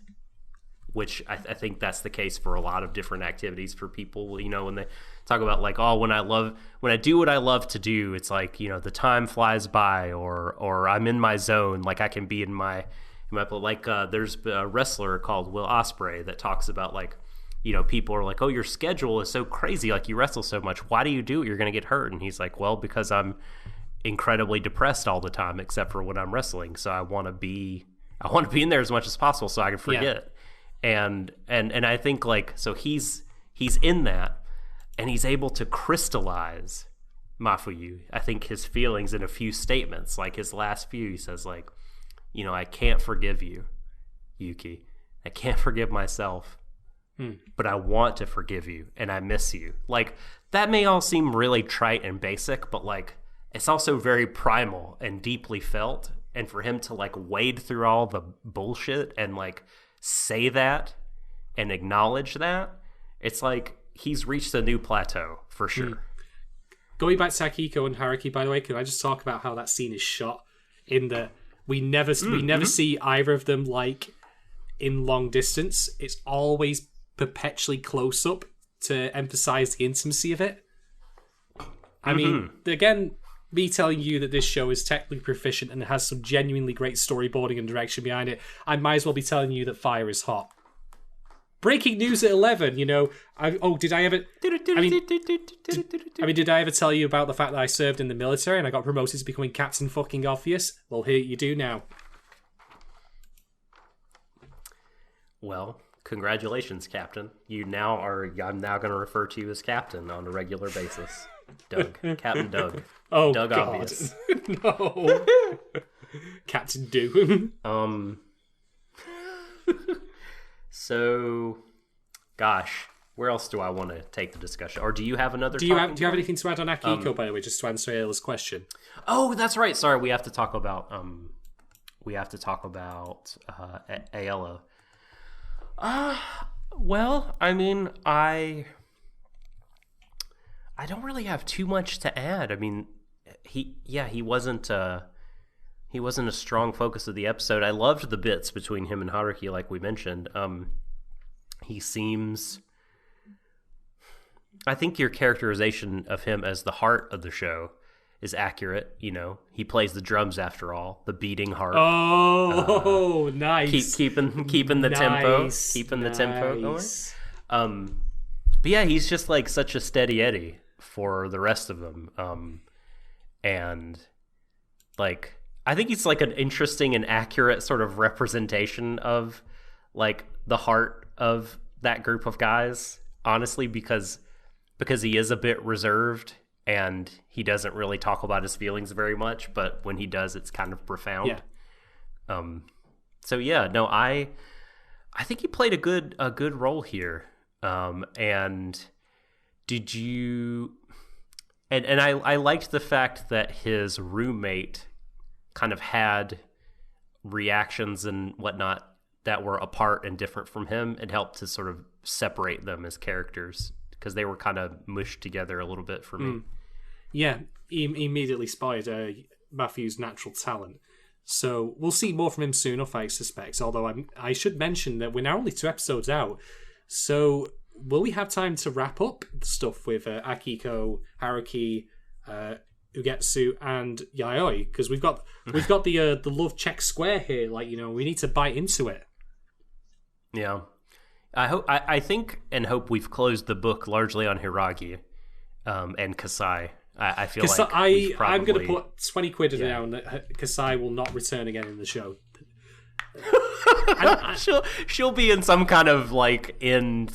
which I think that's the case for a lot of different activities for people. When they talk about like, oh, when I do what I love to do, it's like, the time flies by, or I'm in my zone. Like I can be in my like, there's a wrestler called Will Ospreay that talks about like, people are like, oh, your schedule is so crazy. Like you wrestle so much. Why do you do it? You're going to get hurt. And he's like, well, because I'm incredibly depressed all the time, except for when I'm wrestling. So I want to be in there as much as possible so I can forget. Yeah. And I think like, so he's in that, and he's able to crystallize Mafuyu, I think, his feelings in a few statements. Like his last few, he says like, I can't forgive you, Yuki. I can't forgive myself, but I want to forgive you, and I miss you. Like that may all seem really trite and basic, but like it's also very primal and deeply felt. And for him to like wade through all the bullshit and like say that and acknowledge that, it's like he's reached a new plateau for sure. Going back to Akiko and Haruki, by the way, can I just talk about how that scene is shot? In that we never see either of them like in long distance. It's always perpetually close up to emphasize the intimacy of it. I mean, again, me telling you that this show is technically proficient and has some genuinely great storyboarding and direction behind it, I might as well be telling you that fire is hot. Breaking news at 11, did I ever... did I ever tell you about the fact that I served in the military and I got promoted to becoming Captain fucking Obvious? Well, here you do now. Well, congratulations, Captain. I'm now going to refer to you as Captain on a regular basis. Doug. Captain Doug. Oh, Doug God. Obvious. No. Captain Do. So, gosh, where else do I want to take the discussion? Or do you have another? Do you have anything to add on Akiko, by the way, just to answer Ayla's question? Oh, that's right. Sorry, we have to talk about Ayla. Well, I mean, I don't really have too much to add. I mean, he wasn't a strong focus of the episode. I loved the bits between him and Haruki, like we mentioned. He seems... I think your characterization of him as the heart of the show is accurate. He plays the drums after all, the beating heart. Oh, nice. Keeping the tempo, the tempo going. But yeah, he's just like such a steady Eddie for the rest of them. And like, I think he's like an interesting and accurate sort of representation of like the heart of that group of guys, honestly, because he is a bit reserved and he doesn't really talk about his feelings very much, but when he does, it's kind of profound. Yeah. So yeah, no, I think he played a good role here. And did you... And I liked the fact that his roommate kind of had reactions and whatnot that were apart and different from him. It helped to sort of separate them as characters because they were kind of mushed together a little bit for me. Yeah, he immediately spotted Matthew's natural talent. So we'll see more from him soon enough, I suspect. Although I should mention that we're now only 2 episodes out. So will we have time to wrap up the stuff with Akiko, Haruki, Ugetsu, and Yayoi? Because we've got the love check square here. Like, you know, we need to bite into it. Yeah, I think and hope we've closed the book largely on Hiragi and Kasai. I feel like I'm going to put 20 quid in down that Kasai will not return again in the show. She'll be in some kind of fucking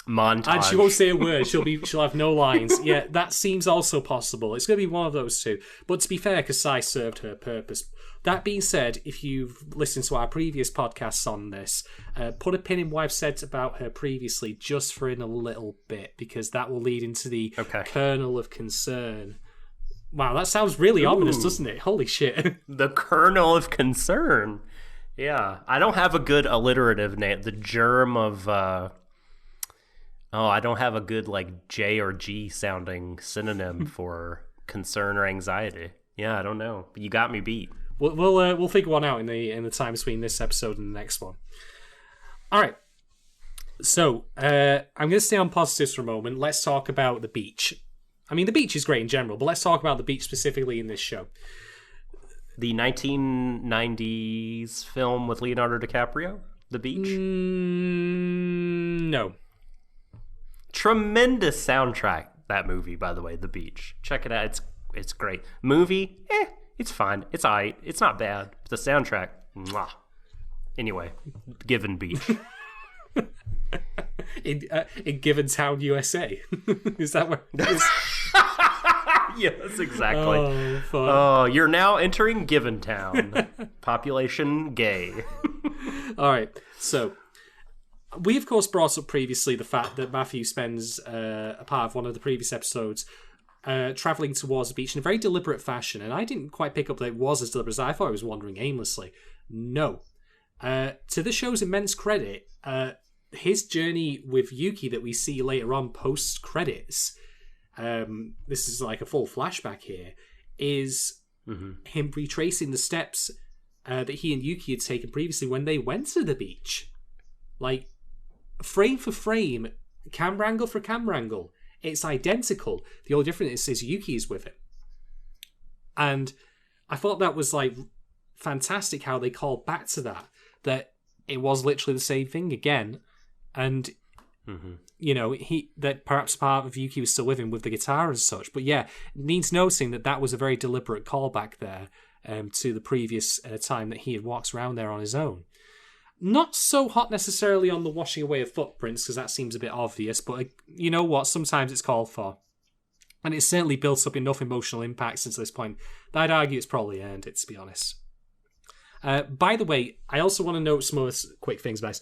montage, and she won't say a word. She'll have no lines. Yeah, that seems also possible. It's going to be one of those two. But to be fair, Kasai served her purpose. That being said, if you've listened to our previous podcasts on this, put a pin in what I've said about her previously, just for in a little bit, because that will lead into the kernel of concern. Wow, that sounds really ominous, doesn't it? Holy shit. The kernel of concern. Yeah. I don't have a good alliterative name. The germ of... I don't have a good, J or G sounding synonym for concern or anxiety. Yeah, I don't know. You got me beat. We'll figure one out in the time between this episode and the next one. All right. So, I'm going to stay on positives for a moment. Let's talk about the beach. I mean, the beach is great in general, but let's talk about the beach specifically in this show. The 1990s film with Leonardo DiCaprio? The Beach? No. Tremendous soundtrack, that movie, by the way, The Beach. Check it out. It's great. Movie? It's fine. It's alright. It's not bad. The soundtrack? Mwah. Anyway, Given Beach. in Giventown, USA. Is that where it is? Yes, exactly. Oh, you're now entering Giventown. Population gay. All right. So, we of course brought up previously the fact that Matthew spends a part of one of the previous episodes traveling towards the beach in a very deliberate fashion, and I didn't quite pick up that it was as deliberate as I thought. I was wandering aimlessly. No. To the show's immense credit, his journey with Yuki that we see later on post credits, this is like a full flashback here, is him retracing the steps that he and Yuki had taken previously when they went to the beach. Like, frame for frame, camera angle for camera angle, it's identical. The only difference is Yuki is with him. And I thought that was fantastic how they called back to that it was literally the same thing again. And that perhaps part of Yuki was still with him with the guitar and such. But yeah, it needs noticing that was a very deliberate callback there to the previous time that he had walked around there on his own. Not so hot necessarily on the washing away of footprints, because that seems a bit obvious, but you know what? Sometimes it's called for. And it's certainly built up enough emotional impact since this point that I'd argue it's probably earned it, to be honest. By the way, I also want to note some other quick things about this.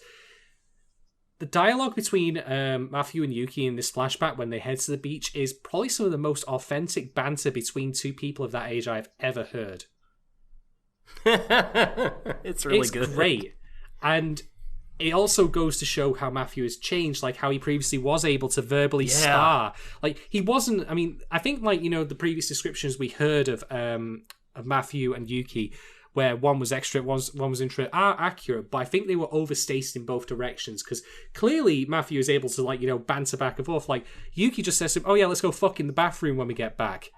The dialogue between Matthew and Yuki in this flashback when they head to the beach is probably some of the most authentic banter between two people of that age I've ever heard. It's really good. It's great. And it also goes to show how Matthew has changed, like how he previously was able to verbally spar. Like, he wasn't, I mean, I think the previous descriptions we heard of Matthew and Yuki, where one was extra, one was intro, are accurate, but I think they were overstated in both directions, because clearly Matthew is able to, banter back and forth. Like, Yuki just says to him, oh yeah, let's go fuck in the bathroom when we get back.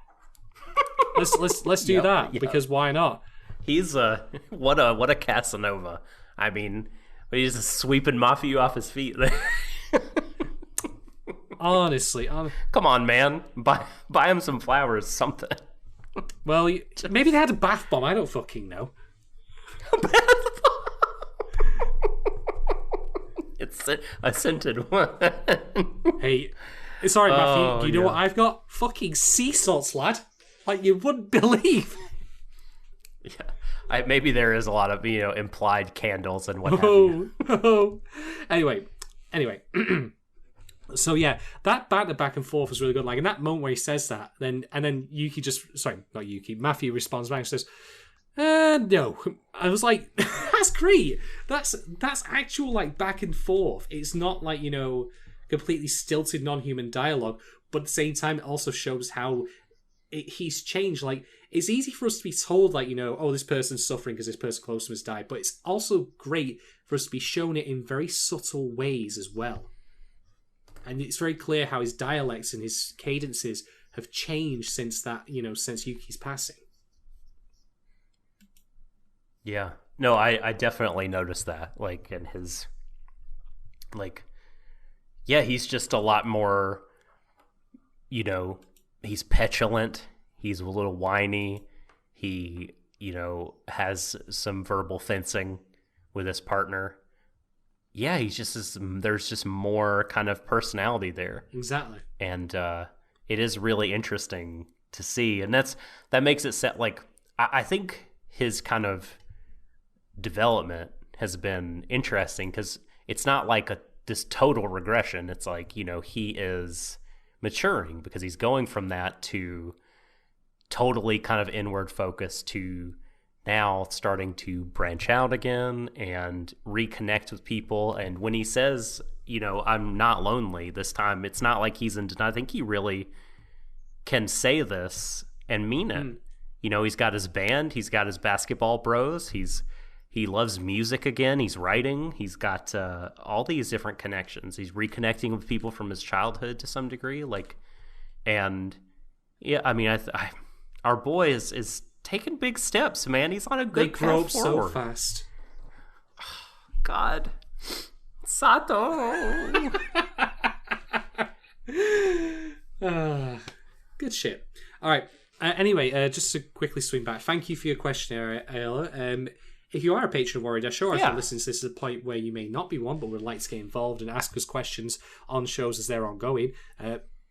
Let's do that, because why not? He's what a Casanova. I mean, he's just sweeping Matthew off his feet. Honestly. Come on, man. Buy him some flowers, something. Well, maybe they had a bath bomb. I don't fucking know. A bath bomb? It's a scented one. Hey, sorry, Matthew. Do you know what I've got? Fucking sea salts, lad. Like you wouldn't believe. Yeah. Maybe there is a lot of, implied candles and what have you. Anyway. So yeah, that banter back and forth was really good. Like in that moment where he says that, then Yuki Matthew responds back and says, No. I was like, that's great. That's actual like back and forth. It's not like, completely stilted non-human dialogue, but at the same time it also shows how he's changed. Like, it's easy for us to be told, like, oh, this person's suffering because this person close to him has died, but it's also great for us to be shown it in very subtle ways as well. And it's very clear how his dialects and his cadences have changed since that, since Yuki's passing. Yeah. No, I definitely noticed that. Like, in his... Like... Yeah, he's just a lot more... He's petulant. He's a little whiny. He, has some verbal fencing with his partner. Yeah, there's just more kind of personality there. Exactly. And it is really interesting to see. And that makes it set, like, I think his kind of development has been interesting because it's not like this total regression. It's like, he is maturing because he's going from that to totally kind of inward focus to now starting to branch out again and reconnect with people. And when he says, I'm not lonely this time, it's not like he's in denial. I think he really can say this and mean it. He's got his band, he's got his basketball bros, he loves music again, he's writing, he's got all these different connections. He's reconnecting with people from his childhood to some degree. Like, and yeah, I mean, our boy is taking big steps, man. He's on a good path forward. They grow up so fast. God. Sato! Good shit. All right. Anyway, just to quickly swing back, thank you for your question, Ayla. If you are a patron of Warui Deshou, or if you're listening to this at a point where you may not be one, but would like to get involved and ask us questions on shows as they're ongoing,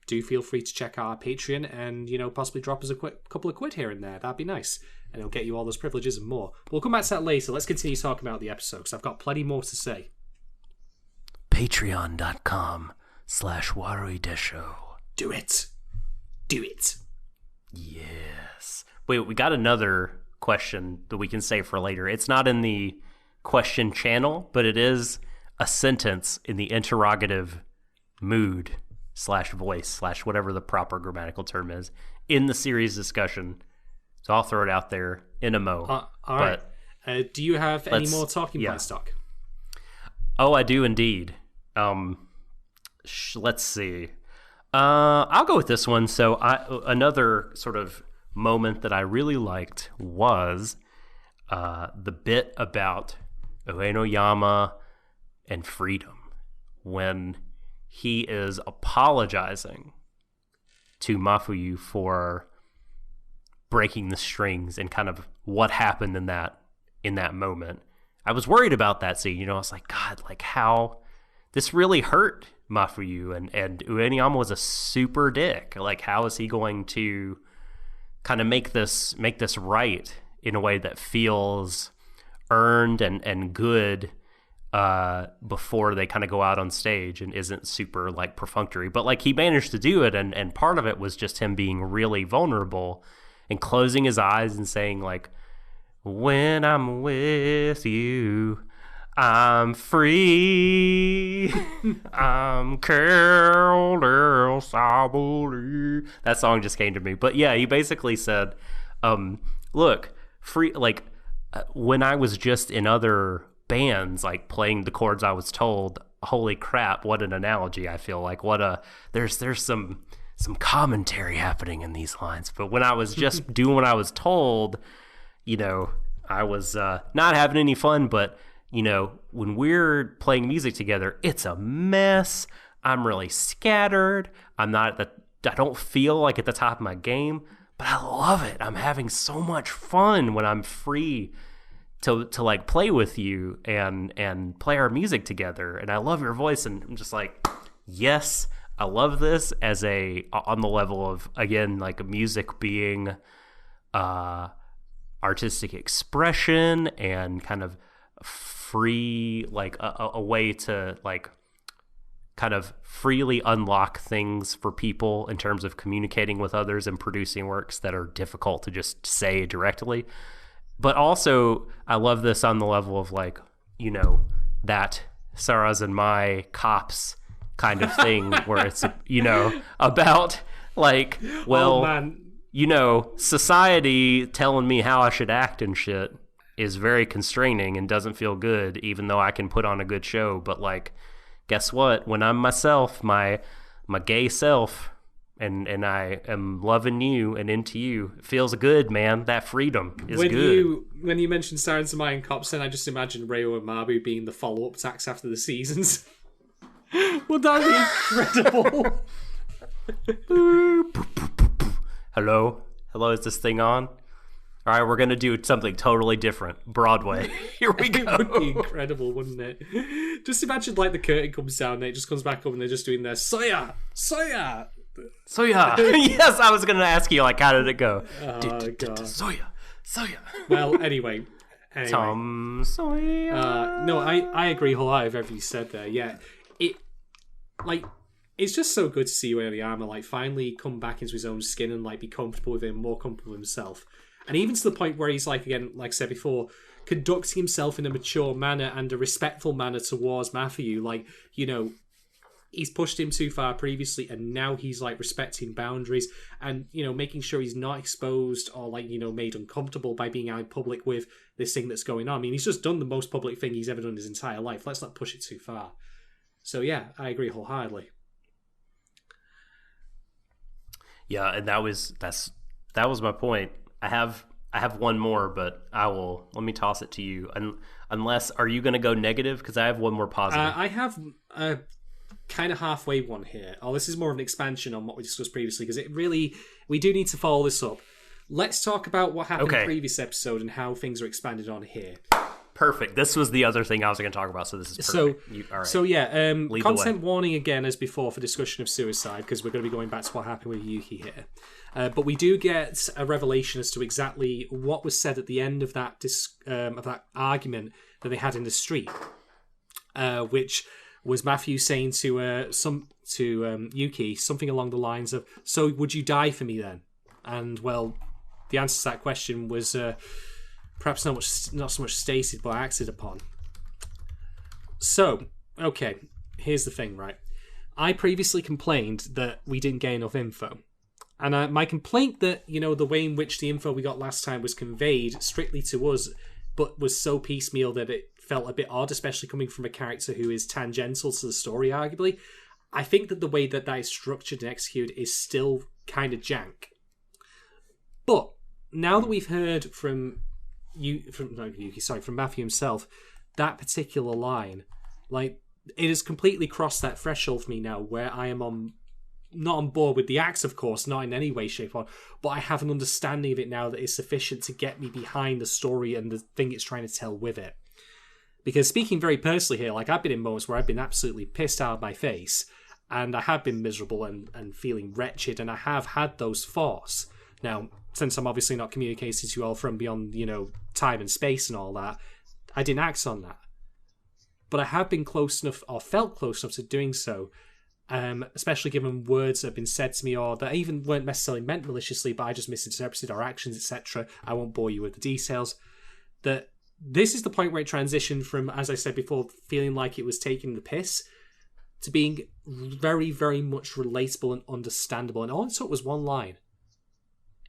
do feel free to check our Patreon and, possibly drop us a couple of quid here and there. That'd be nice. And it'll get you all those privileges and more. We'll come back to that later. Let's continue talking about the episode, because I've got plenty more to say. Patreon.com/Warui Deshou. Do it. Do it. Yes. Wait, we got another question that we can save for later. It's not in the question channel, but it is a sentence in the interrogative mood /voice/ whatever the proper grammatical term is in the series discussion. So I'll throw it out there in a mo. All right. Do you have any more talking point stock? Oh, I do indeed. Let's see. I'll go with this one. So another sort of moment that I really liked was the bit about Uenoyama and freedom when he is apologizing to Mafuyu for breaking the strings and kind of what happened in that moment. I was worried about that scene. I was like, God, like how this really hurt Mafuyu, and Uenoyama was a super dick. Like, how is he going to kind of make this right in a way that feels earned and good before they kind of go out on stage and isn't super like perfunctory, but like he managed to do it, and part of it was just him being really vulnerable and closing his eyes and saying like, when I'm with you, I'm free. I'm curled. That song just came to me. But yeah, he basically said, look, free, like when I was just in other bands, like playing the chords I was told, holy crap, what an analogy. I feel like there's some commentary happening in these lines. But when I was just doing what I was told, I was not having any fun, but when we're playing music together, it's a mess. I'm really scattered. I don't feel like at the top of my game, but I love it. I'm having so much fun when I'm free to like play with you and play our music together. And I love your voice. And I'm just like, yes, I love this on the level of, again, like music being artistic expression and kind of free, like a way to like kind of freely unlock things for people in terms of communicating with others and producing works that are difficult to just say directly. But also, I love this on the level of like, that Sarah's and my cops kind of thing where it's, about like, well, society telling me how I should act and shit is very constraining and doesn't feel good, even though I can put on a good show. But like, guess what? When I'm myself, my gay self, and I am loving you and into you, it feels good, man. That freedom is good. When you mentioned Sarah and Samaya and cops, then I just imagined Reo and Mabu being the follow-up attacks after the seasons. Would that be incredible? Hello, is this thing on? All right, we're gonna do something totally different. Broadway. Here we go. It would be incredible, wouldn't it? Just imagine like the curtain comes down and it just comes back up and they're just doing their Soya. Yes, I was gonna ask you, like, how did it go? Oh, God. Soya. Well, anyway. Tom Sawyer. No, I agree wholeheartedly with everything you said there. Yeah, it's just so good to see Wei Oyama like finally come back into his own skin and like be comfortable with him, more comfortable with himself, and even to the point where he's like, again, like I said before, conducting himself in a mature manner and a respectful manner towards Matthew. Like, he's pushed him too far previously, and now he's like respecting boundaries and making sure he's not exposed or like made uncomfortable by being out in public with this thing that's going on. I mean, he's just done the most public thing he's ever done in his entire life. Let's not push it too far. So yeah, I agree wholeheartedly. Yeah, and that was my point. I have one more, but let me toss it to you. Unless, are you going to go negative? Because I have one more positive. I have a kind of halfway one here. This is more of an expansion on what we discussed previously, because we do need to follow this up. Let's talk about what happened in the previous episode and how things are expanded on here. Perfect. This was the other thing I was going to talk about, so this is perfect. All right. So yeah, content warning again as before for discussion of suicide, because we're going to be going back to what happened with Yuki here. But we do get a revelation as to exactly what was said at the end of that argument that they had in the street, which was Matthew saying to Yuki something along the lines of, "So would you die for me then?" And well, the answer to that question was perhaps not so much stated but acted upon. So, okay, here's the thing, right? I previously complained that we didn't get enough info. And my complaint that, the way in which the info we got last time was conveyed strictly to us, but was so piecemeal that it felt a bit odd, especially coming from a character who is tangential to the story, arguably. I think that the way that is structured and executed is still kind of jank. But now that we've heard from Matthew himself, that particular line, like, it has completely crossed that threshold for me now, where I am not on board with the acts, of course, not in any way, shape, or form, but I have an understanding of it now that is sufficient to get me behind the story and the thing it's trying to tell with it. Because speaking very personally here, like, I've been in moments where I've been absolutely pissed out of my face, and I have been miserable and feeling wretched, and I have had those thoughts. Now, since I'm obviously not communicating to you all from beyond, time and space and all that, I didn't act on that. But I have been close enough, or felt close enough to doing so, especially given words that have been said to me, or that even weren't necessarily meant maliciously, but I just misinterpreted, or actions, etc. I won't bore you with the details. That this is the point where it transitioned from, as I said before, feeling like it was taking the piss, to being very, very much relatable and understandable. And all it took was one line.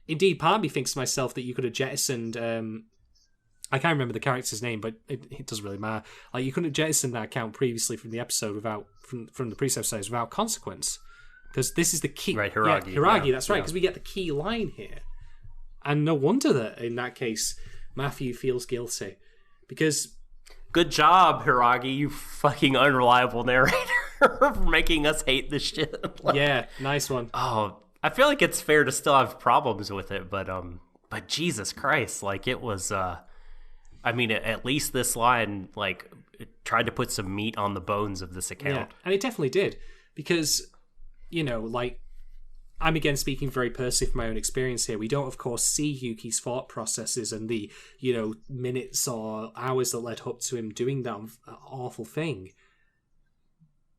Indeed, part of me thinks to myself that you could have jettisoned... I can't remember the character's name, but it doesn't really matter. Like, you couldn't have jettisoned that account previously from the episode from the previous episodes without consequence. Because this is the key... Right, Hiragi. Yeah, Hiragi, that's right, because we get the key line here. And no wonder that, in that case, Matthew feels guilty. Because... Good job, Hiragi, you fucking unreliable narrator, for making us hate this shit. Yeah, nice one. Oh... I feel like it's fair to still have problems with it, but Jesus Christ, like, it was, I mean, at least this line, like, it tried to put some meat on the bones of this account. Yeah, and it definitely did, because, like, I'm again speaking very personally from my own experience here. We don't, of course, see Yuki's thought processes and the, minutes or hours that led up to him doing that awful thing.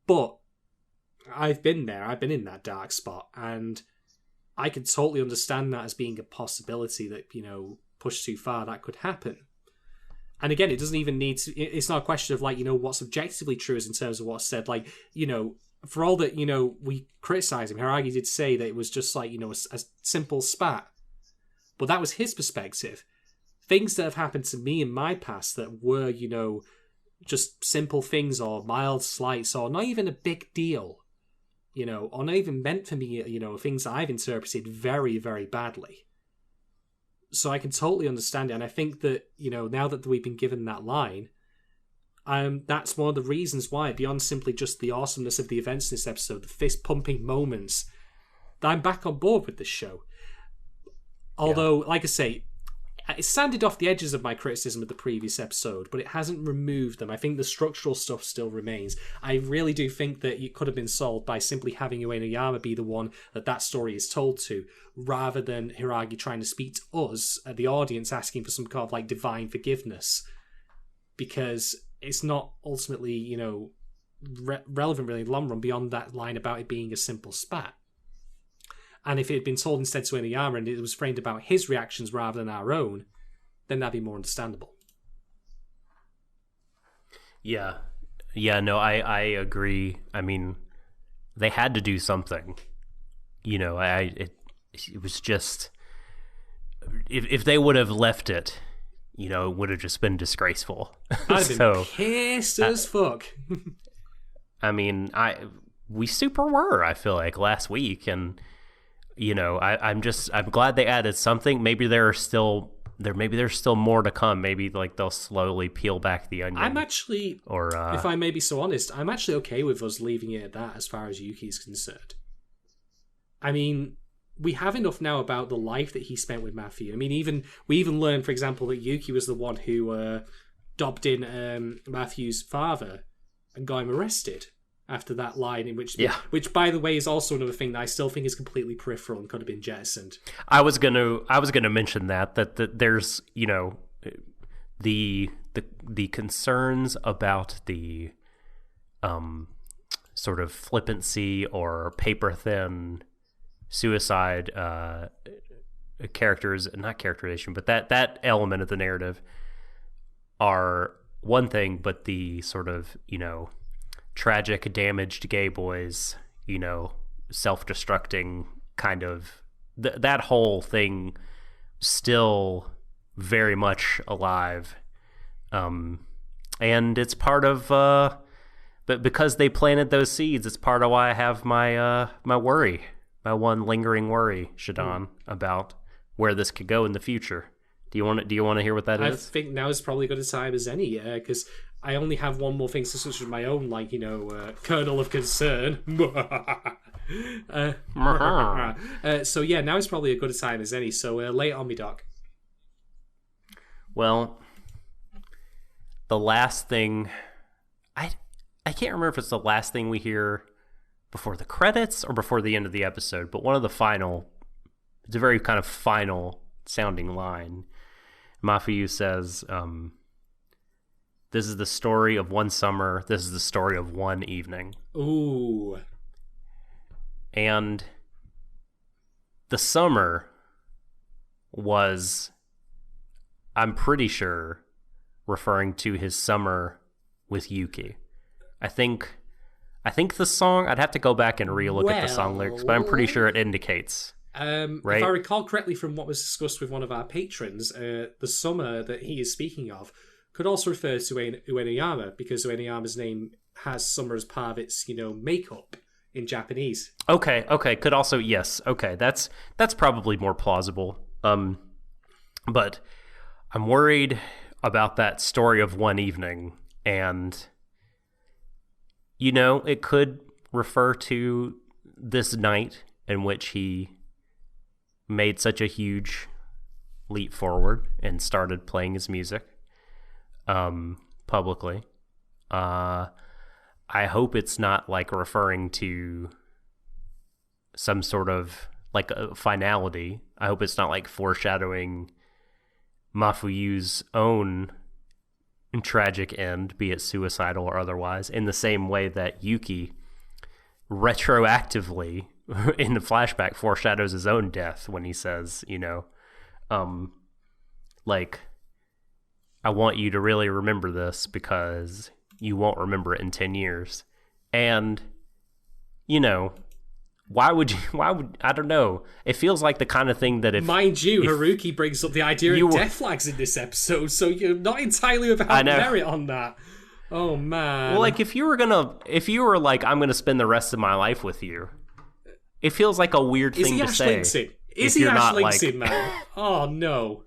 But I've been there. I've been in that dark spot, and I can totally understand that as being a possibility that, pushed too far, that could happen. And again, it doesn't even need to... It's not a question of, like, what's objectively true is in terms of what's said. Like, for all that, we criticize him, Hiragi did say that it was just, like, a simple spat. But that was his perspective. Things that have happened to me in my past that were, just simple things or mild slights or not even a big deal, or not even meant for me, things I've interpreted very, very badly. So I can totally understand it. And I think that, now that we've been given that line, that's one of the reasons why, beyond simply just the awesomeness of the events in this episode, the fist-pumping moments, that I'm back on board with this show. Although, like I say, it sanded off the edges of my criticism of the previous episode, but it hasn't removed them. I think the structural stuff still remains. I really do think that it could have been solved by simply having Uenoyama be the one that story is told to, rather than Hiragi trying to speak to us, the audience, asking for some kind of, like, divine forgiveness. Because it's not ultimately, relevant really in the long run beyond that line about it being a simple spat. And if it had been told instead to Uenoyama and it was framed about his reactions rather than our own, then that'd be more understandable. Yeah. Yeah, no, I agree. I mean, they had to do something. It was just... If they would have left it, it would have just been disgraceful. I'd have been pissed as fuck. I mean, we super were, I feel like, last week, and... I'm glad they added something. Maybe there's still more to come. Maybe like they'll slowly peel back the onion. I'm actually, if I may be so honest, I'm actually okay with us leaving it at that as far as Yuki's concerned. I mean, we have enough now about the life that he spent with Matthew. I mean, we even learned, for example, that Yuki was the one who dobbed in Matthew's father and got him arrested. After that line, which by the way is also another thing that I still think is completely peripheral and could have been jettisoned. I was gonna mention that there's the concerns about the sort of flippancy or paper thin suicide not characterization, but that element of the narrative are one thing, but the sort of tragic, damaged gay boys, self-destructing kind of... that whole thing still very much alive. And it's part of... but because they planted those seeds, it's part of why I have my worry, my one lingering worry, Shadon, about where this could go in the future. Do you want to hear what that is? I think now is probably as good a time as any, because... I only have one more thing to switch with my own, kernel of concern. So yeah, now is probably as good a time as any. So lay it on me, Doc. Well, the last thing... I can't remember if it's the last thing we hear before the credits or before the end of the episode, but one of the final... It's a very kind of final sounding line. Mafuyu says... this is the story of one summer. This is the story of one evening. Ooh. And the summer was, I'm pretty sure, referring to his summer with Yuki. I think the song, I'd have to go back and re-look at the song lyrics, but I'm pretty sure it indicates. Right? If I recall correctly from what was discussed with one of our patrons, the summer that he is speaking of could also refer to Uenoyama, because Uenoyama's name has summer as part of its, makeup in Japanese. Okay, could also, yes, okay, that's probably more plausible. But I'm worried about that story of one evening, and, it could refer to this night in which he made such a huge leap forward and started playing his music. Publicly. I hope it's not like referring to some sort of like a finality. I hope it's not like foreshadowing Mafuyu's own tragic end, be it suicidal or otherwise, in the same way that Yuki retroactively in the flashback foreshadows his own death when he says, like, I want you to really remember this because you won't remember it in 10 years. And, you know, why would, I don't know. It feels like the kind of thing that if... Mind you, Haruki brings up the idea of death flags in this episode, so you're not entirely without merit on that. Oh, man. Well, like, if you were like, I'm going to spend the rest of my life with you, it feels like a weird thing to say. Is he Ash Linksy, man? Oh, no.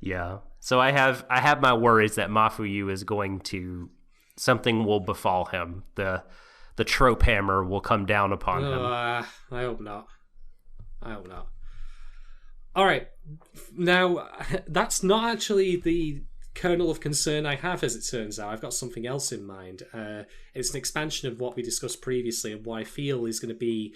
Yeah. So I have my worries that Mafuyu is going to... Something will befall him. The trope hammer will come down upon him. I hope not. All right. Now, that's not actually the kernel of concern I have, as it turns out. I've got something else in mind. It's an expansion of what we discussed previously and what I feel is going to be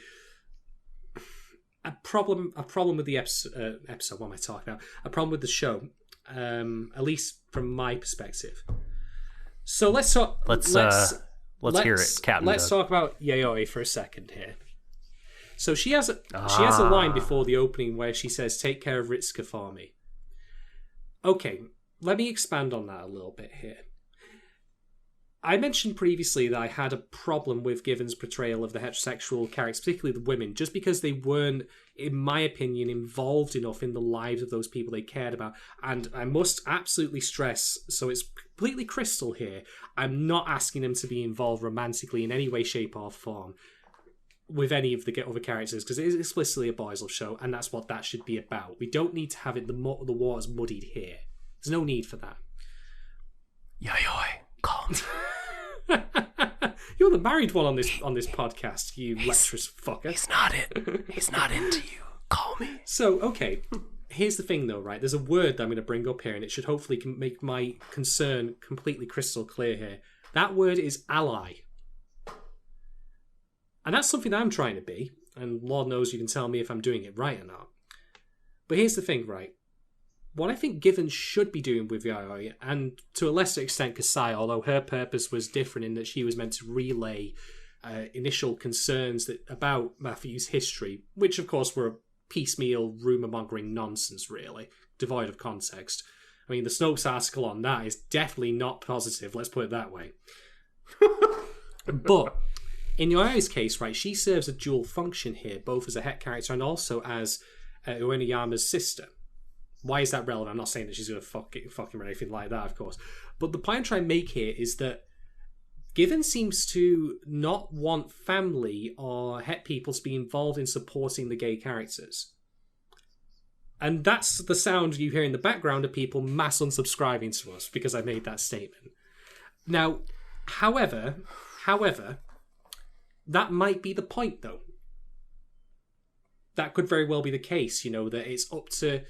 a problem with the episode. What am I talking about? A problem with the show, at least from my perspective. So let's talk. Let's hear it, Captain. Let's talk about Yayoi for a second here. So she has a line before the opening where she says, "Take care of Ritsuka for me." Okay, let me expand on that a little bit here. I mentioned previously that I had a problem with Given's portrayal of the heterosexual characters, particularly the women, just because they weren't, in my opinion, involved enough in the lives of those people they cared about. And I must absolutely stress, so it's completely crystal here, I'm not asking them to be involved romantically in any way, shape, or form with any of the other characters, because it is explicitly a boys' love show, and that's what that should be about. We don't need to have it the waters muddied here. There's no need for that. Yayoi, calm. You're the married one on this podcast, you lecherous fucker. He's not into you. Call me. So, okay. Here's the thing, though, right? There's a word that I'm going to bring up here, and it should hopefully make my concern completely crystal clear here. That word is ally. And that's something I'm trying to be, and Lord knows you can tell me if I'm doing it right or not. But here's the thing, right? What I think Given should be doing with Yayoi, and to a lesser extent Kasai, although her purpose was different in that she was meant to relay initial concerns about Matthew's history, which of course were piecemeal rumour-mongering nonsense, really, devoid of context. I mean, the Snopes article on that is definitely not positive, let's put it that way. But in Yayoi's case, right, she serves a dual function here, both as a het character and also as Uenoyama's sister. Why is that relevant? I'm not saying that she's going to fuck him or anything like that, of course. But the point I'm trying to make here is that Given seems to not want family or het people to be involved in supporting the gay characters. And that's the sound you hear in the background of people mass unsubscribing to us because I made that statement. Now, however, that might be the point, though. That could very well be the case, that it's up to...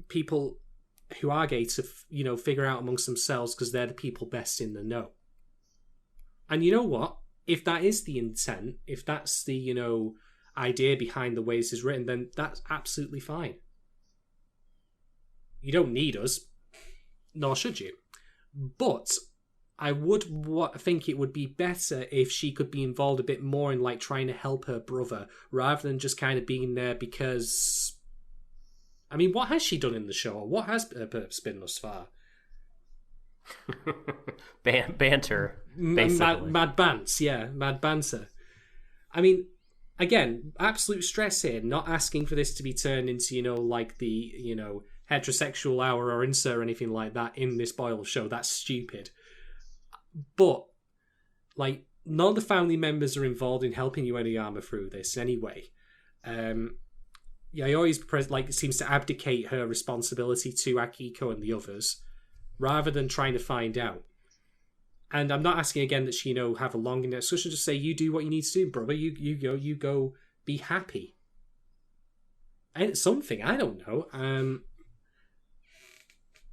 people who are gay to, figure out amongst themselves because they're the people best in the know. And you know what? If that is the intent, if that's the, idea behind the way this is written, then that's absolutely fine. You don't need us, nor should you. But I would think it would be better if she could be involved a bit more in, trying to help her brother, rather than just kind of being there because... I mean, what has she done in the show? What has her purpose been thus far? Banter, basically. Mad Bants, yeah. Mad Banter. I mean, again, absolute stress here, not asking for this to be turned into, the, heterosexual hour or insert or anything like that in this boil show. That's stupid. But, none of the family members are involved in helping Uenoyama through this anyway. Yayoi seems to abdicate her responsibility to Akiko and the others, rather than trying to find out. And I'm not asking again that she, have a long discussion. Just say, you do what you need to do, brother. You go, be happy. And something, I don't know.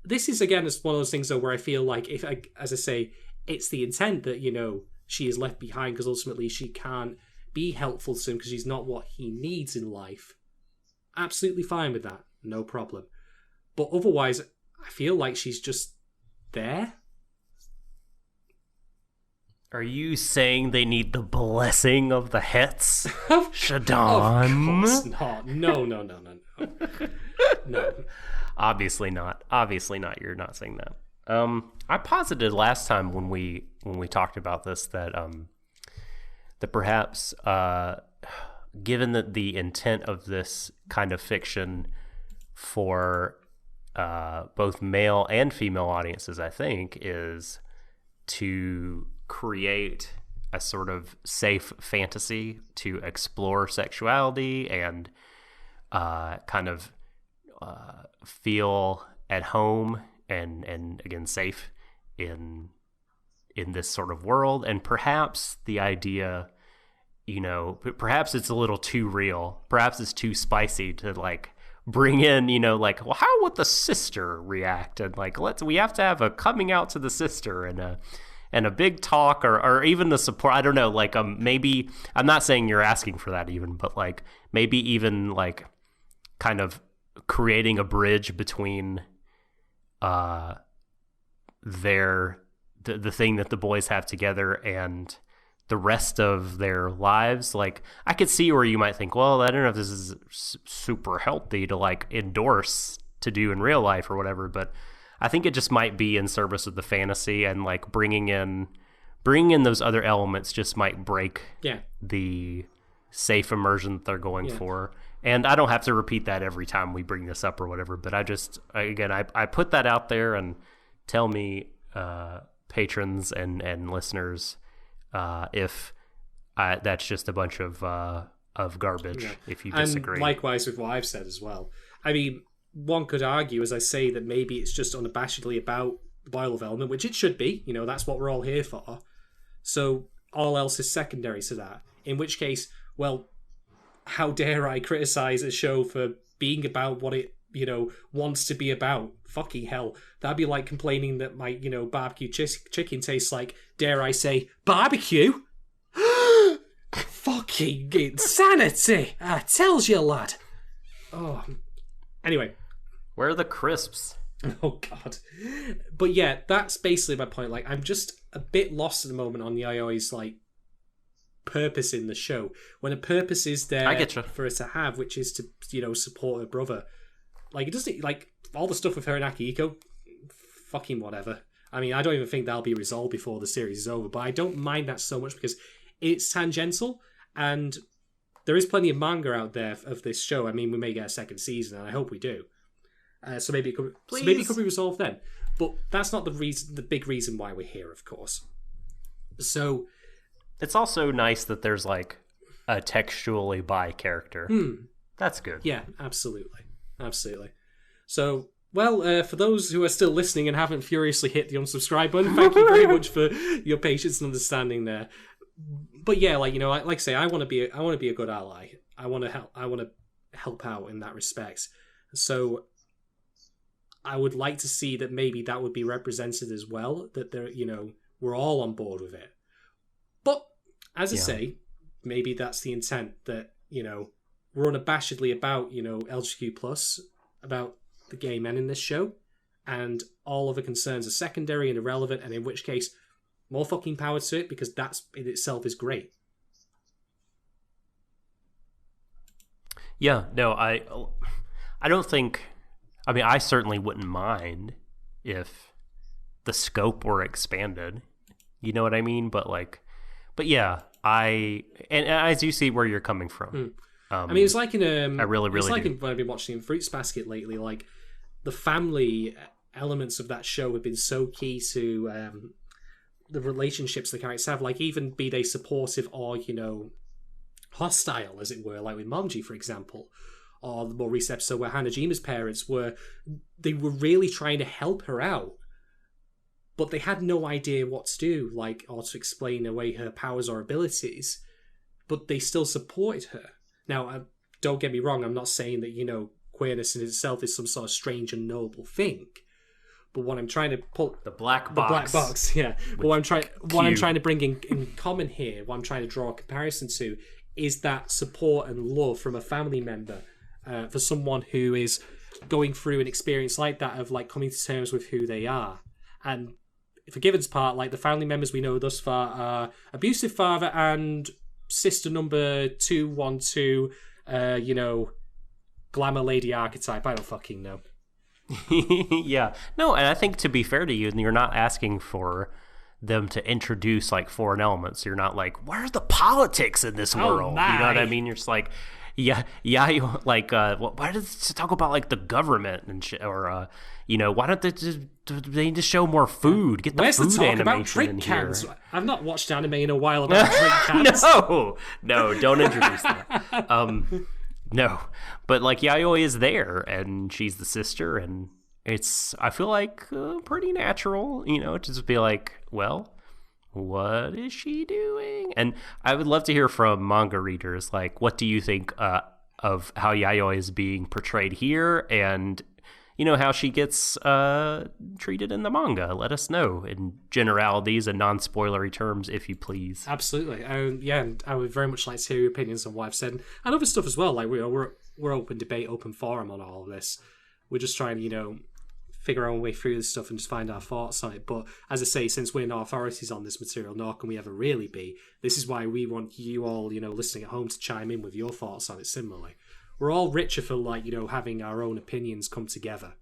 This is again one of those things though where I feel like as I say, it's the intent that she is left behind because ultimately she can't be helpful to him because she's not what he needs in life. Absolutely fine with that. No problem. But otherwise, I feel like she's just there. Are you saying they need the blessing of the hets? Of Shadam? course not. No. No. Obviously not. Obviously not. You're not saying that. I posited last time when we talked about this that that perhaps given that the intent of this kind of fiction for both male and female audiences, I think, is to create a sort of safe fantasy to explore sexuality and kind of feel at home and again safe in this sort of world. And perhaps the idea, perhaps it's a little too real, perhaps it's too spicy to like bring in, like, well, how would the sister react, and like we have to have a coming out to the sister and a big talk, or even the support. I don't know, like maybe, I'm not saying you're asking for that even, but like maybe even like kind of creating a bridge between the thing that the boys have together and the rest of their lives. Like, I could see where you might think, well, I don't know if this is super healthy to like endorse to do in real life or whatever, but I think it just might be in service of the fantasy, and like bringing in those other elements just might break the safe immersion that they're going for. And I don't have to repeat that every time we bring this up or whatever, but I put that out there, and tell me, patrons and listeners, if that's just a bunch of garbage, if you disagree. And likewise with what I've said as well. I mean, one could argue, as I say, that maybe it's just unabashedly about the boil element, which it should be. That's what we're all here for. So all else is secondary to that. In which case, well, how dare I criticize a show for being about what it, wants to be about? Fucking hell. That'd be like complaining that my, barbecue chicken tastes like, dare I say, barbecue? Fucking insanity! I tells you, lad. Oh. Anyway. Where are the crisps? Oh, God. But yeah, that's basically my point. Like, I'm just a bit lost at the moment on the Yaoi's, like, purpose in the show, when a purpose is there for her to have, which is to support her brother. Like, it doesn't, like, all the stuff with her and Akihiko, fucking whatever. I mean, I don't even think that'll be resolved before the series is over, but I don't mind that so much because it's tangential, and there is plenty of manga out there of this show. I mean, we may get a second season, and I hope we do. So maybe it could be resolved then. But that's not the big reason why we're here, of course. So it's also nice that there's like a textually bi character. That's good. Yeah, absolutely. So, well, for those who are still listening and haven't furiously hit the unsubscribe button, thank you very much for your patience and understanding there. But yeah, like I say, I want to be a good ally. I want to help out in that respect. So I would like to see that maybe that would be represented as well, that there, we're all on board with it. But as I say, maybe that's the intent, that, we're unabashedly about, LGBTQ+, about the gay men in this show, and all other concerns are secondary and irrelevant, and in which case, more fucking power to it, because that's in itself is great. Yeah, no, I don't think, I mean, I certainly wouldn't mind if the scope were expanded. You know what I mean? But yeah, and I do see where you're coming from. I mean, it's like in I really it's like do. when I've been watching Fruits Basket lately. Like, the family elements of that show have been so key to the relationships the characters have. Like, even be they supportive or hostile, as it were, like with Momji, for example, or the more recent episode where Hanajima's parents were really trying to help her out, but they had no idea what to do, like, or to explain away her powers or abilities, but they still supported her. Now, don't get me wrong, I'm not saying that, queerness in itself is some sort of strange and noble thing, but what I'm trying to pull... The black box, yeah. But what I'm trying to bring in common here, what I'm trying to draw a comparison to, is that support and love from a family member for someone who is going through an experience like that of, like, coming to terms with who they are. And for Given's part, like, the family members we know thus far are abusive father and sister number 212, glamour lady archetype. I don't fucking know. Yeah. No, and I think to be fair to you, you're not asking for them to introduce like foreign elements. You're not like, where's the politics in this world? My. You know what I mean? You're just like, yeah, you like, why does it talk about like the government and shit? Or, why don't they need to show more food? Get the Where's food the talk animation about drink in cans? here. I've not watched anime in a while about drink cans. No, don't introduce that. No, but like Yayoi is there, and she's the sister, and I feel like pretty natural, to just be like, well, what is she doing? And I would love to hear from manga readers, like, what do you think of how Yayoi is being portrayed here, and how she gets treated in the manga? Let us know in generalities and non-spoilery terms, if you please. Absolutely. And I would very much like to hear your opinions on what I've said and other stuff as well. Like we're open debate, open forum on all of this. We're just trying to figure our way through this stuff and just find our thoughts on it. But as I say, since we're no authorities on this material, nor can we ever really be, this is why we want you all listening at home to chime in with your thoughts on it similarly. We're all richer for having our own opinions come together.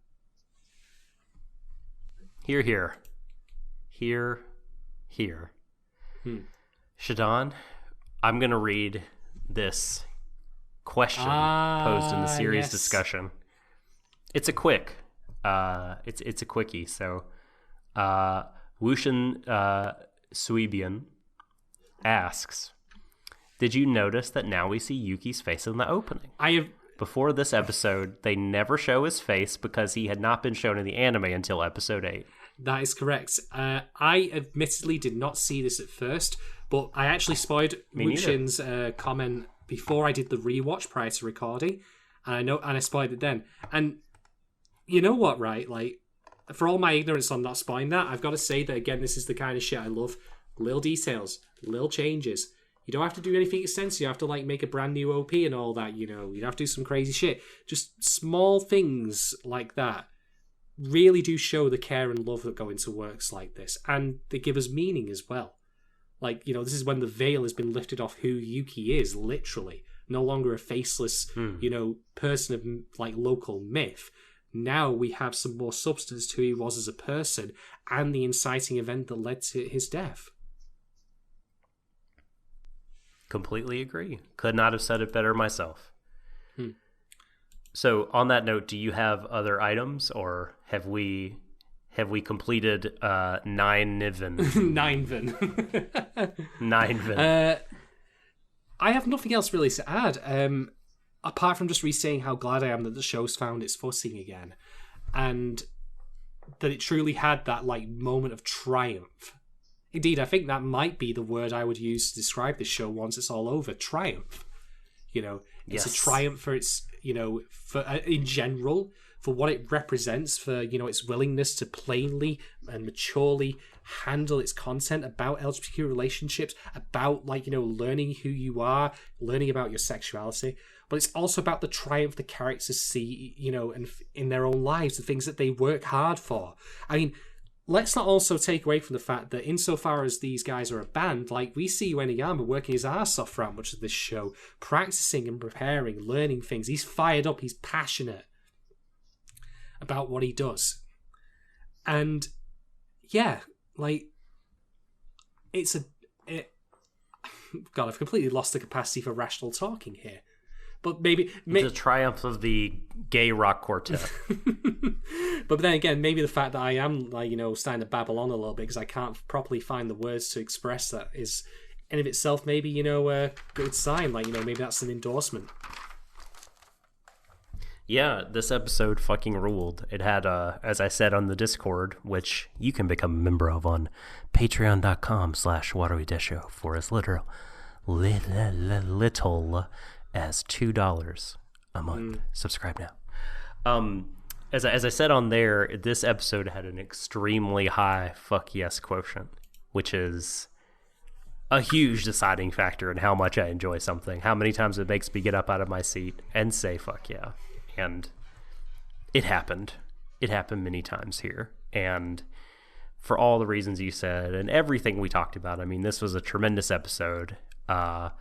Hear, hear. Hear, hear. Shadon, I'm going to read this question posed in the series discussion. It's a quick. It's a quickie. So, Wushin Suibian asks, did you notice that now we see Yuki's face in the opening? Before this episode, they never show his face because he had not been shown in the anime until episode 8. That is correct. I admittedly did not see this at first, but I actually spoiled Wushin's comment before I did the rewatch prior to recording, and I spoiled it then. And you know what, right? Like, for all my ignorance on not spoiling that, I've got to say that again, this is the kind of shit I love. Little details, little changes. You don't have to do anything extensive. You have to make a brand new OP and all that. You don't have to do some crazy shit. Just small things like that really do show the care and love that go into works like this, and they give us meaning as well. This is when the veil has been lifted off who Yuki is, literally. No longer a faceless, person of local myth. Now we have some more substance to who he was as a person and the inciting event that led to his death. Completely agree. Could not have said it better myself. So on that note, do you have other items, or have we completed 9 Niven? 9 I have nothing else really to add, apart from just re-saying how glad I am that the show's found its footing again, and that it truly had that moment of triumph. Indeed, I think that might be the word I would use to describe this show once it's all over. Triumph. It's a triumph for its, in general, for what it represents, for, its willingness to plainly and maturely handle its content about LGBTQ relationships, about, learning who you are, learning about your sexuality. But it's also about the triumph the characters see, and in their own lives, the things that they work hard for. I mean, let's not also take away from the fact that insofar as these guys are a band, we see Uenigama working his ass off throughout much of this show, practicing and preparing, learning things. He's fired up, he's passionate about what he does. And, yeah, God, I've completely lost the capacity for rational talking here. But maybe the triumph of the gay rock quartet. But then again, maybe the fact that I am starting to babble on a little bit because I can't properly find the words to express that is in of itself maybe a good sign. Maybe that's an endorsement. Yeah, this episode fucking ruled. It had, as I said on the Discord, which you can become a member of on patreon.com/Warui Deshou for as little as $2 a month. Subscribe now. As I said on there, this episode had an extremely high fuck yes quotient, which is a huge deciding factor in how much I enjoy something, how many times it makes me get up out of my seat and say fuck yeah. And it happened. It happened many times here. And for all the reasons you said and everything we talked about, I mean, this was a tremendous episode. Sort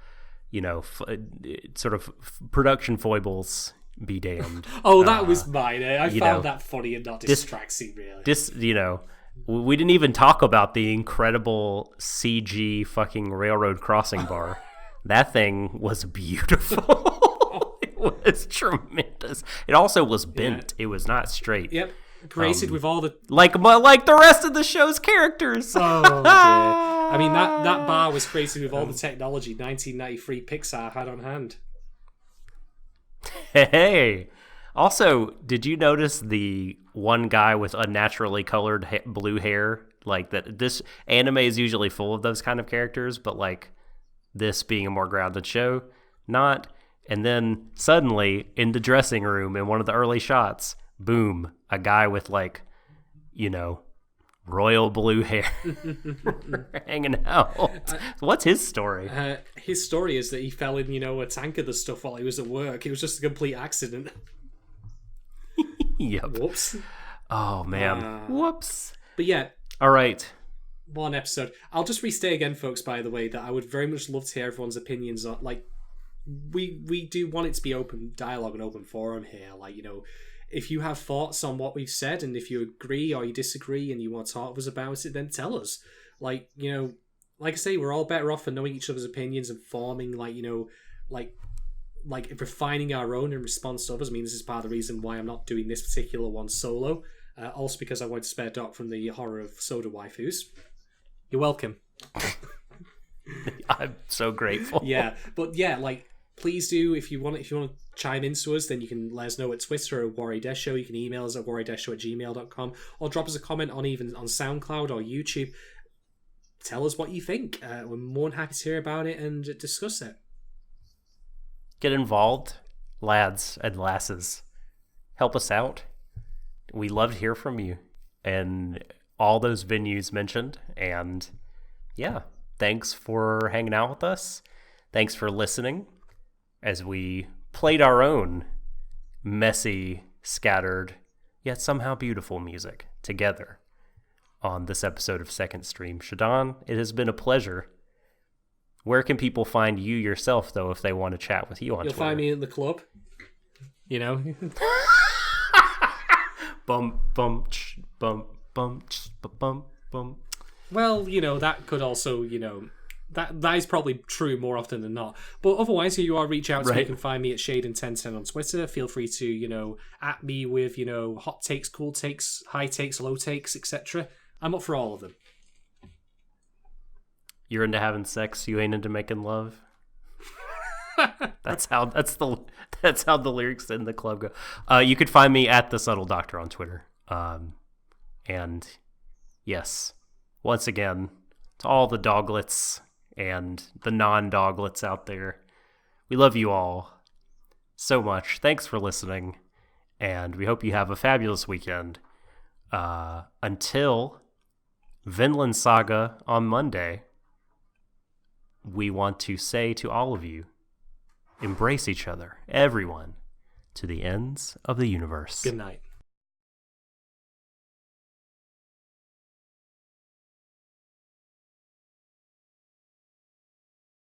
of production foibles be damned. Oh, that was mine. I found that funny and not distracting, really. We didn't even talk about the incredible CG fucking railroad crossing bar. That thing was beautiful. It was tremendous. It also was bent. Yeah. It was not straight. Yep. Created with all the... Like the rest of the show's characters. Oh, dear. I mean, that bar was created with all the technology 1993 Pixar had on hand. Hey. Also, did you notice the one guy with unnaturally colored blue hair? Like that, this anime is usually full of those kind of characters, but like this being a more grounded show, not. And then suddenly in the dressing room in one of the early shots, boom, a guy with like, royal blue hair hanging out. What's his story? His story is that he fell in, a tank of the stuff while he was at work. It was just a complete accident. Yep. Whoops. Oh, man. Whoops. But yeah. All right. One episode. I'll just restate again, folks, by the way, that I would very much love to hear everyone's opinions on, like, we do want it to be open dialogue and open forum here. Like, if you have thoughts on what we've said and if you agree or you disagree and you want to talk to us about it, then tell us. Like, like I say, we're all better off for knowing each other's opinions and forming, like refining our own in response to others. I mean, this is part of the reason why I'm not doing this particular one solo. Also because I wanted to spare Doc from the horror of soda waifus. You're welcome. I'm so grateful. Yeah, but yeah, like, please do, if you want to chime into us, then you can let us know at Twitter or Warui Deshou. You can email us at warudeshow@gmail.com or drop us a comment on SoundCloud or YouTube. Tell us what you think. We're more than happy to hear about it and discuss it. Get involved, lads and lasses. Help us out. We love to hear from you and all those venues mentioned. And yeah, thanks for hanging out with us. Thanks for listening as we played our own messy, scattered, yet somehow beautiful music together on this episode of Second Stream. Shadon, it has been a pleasure. Where can people find you yourself, though, if they want to chat with you on Twitter? You'll find me in the club. Bum, bum, bum, bum, bum, bum. Well, that could also, that is probably true more often than not. But otherwise, you are reach out to me. You can find me at Shade1010 on Twitter. Feel free to, at me with, hot takes, cool takes, high takes, low takes, etc. I'm up for all of them. You're into having sex, you ain't into making love. That's how the lyrics in the club go. You could find me at The Subtle Doctor on Twitter. And yes, once again, to all the doglets and the non-doglets out there, we love you all so much. Thanks for listening, and we hope you have a fabulous weekend. Until Vinland Saga on Monday, we want to say to all of you, embrace each other, everyone, to the ends of the universe. Good night.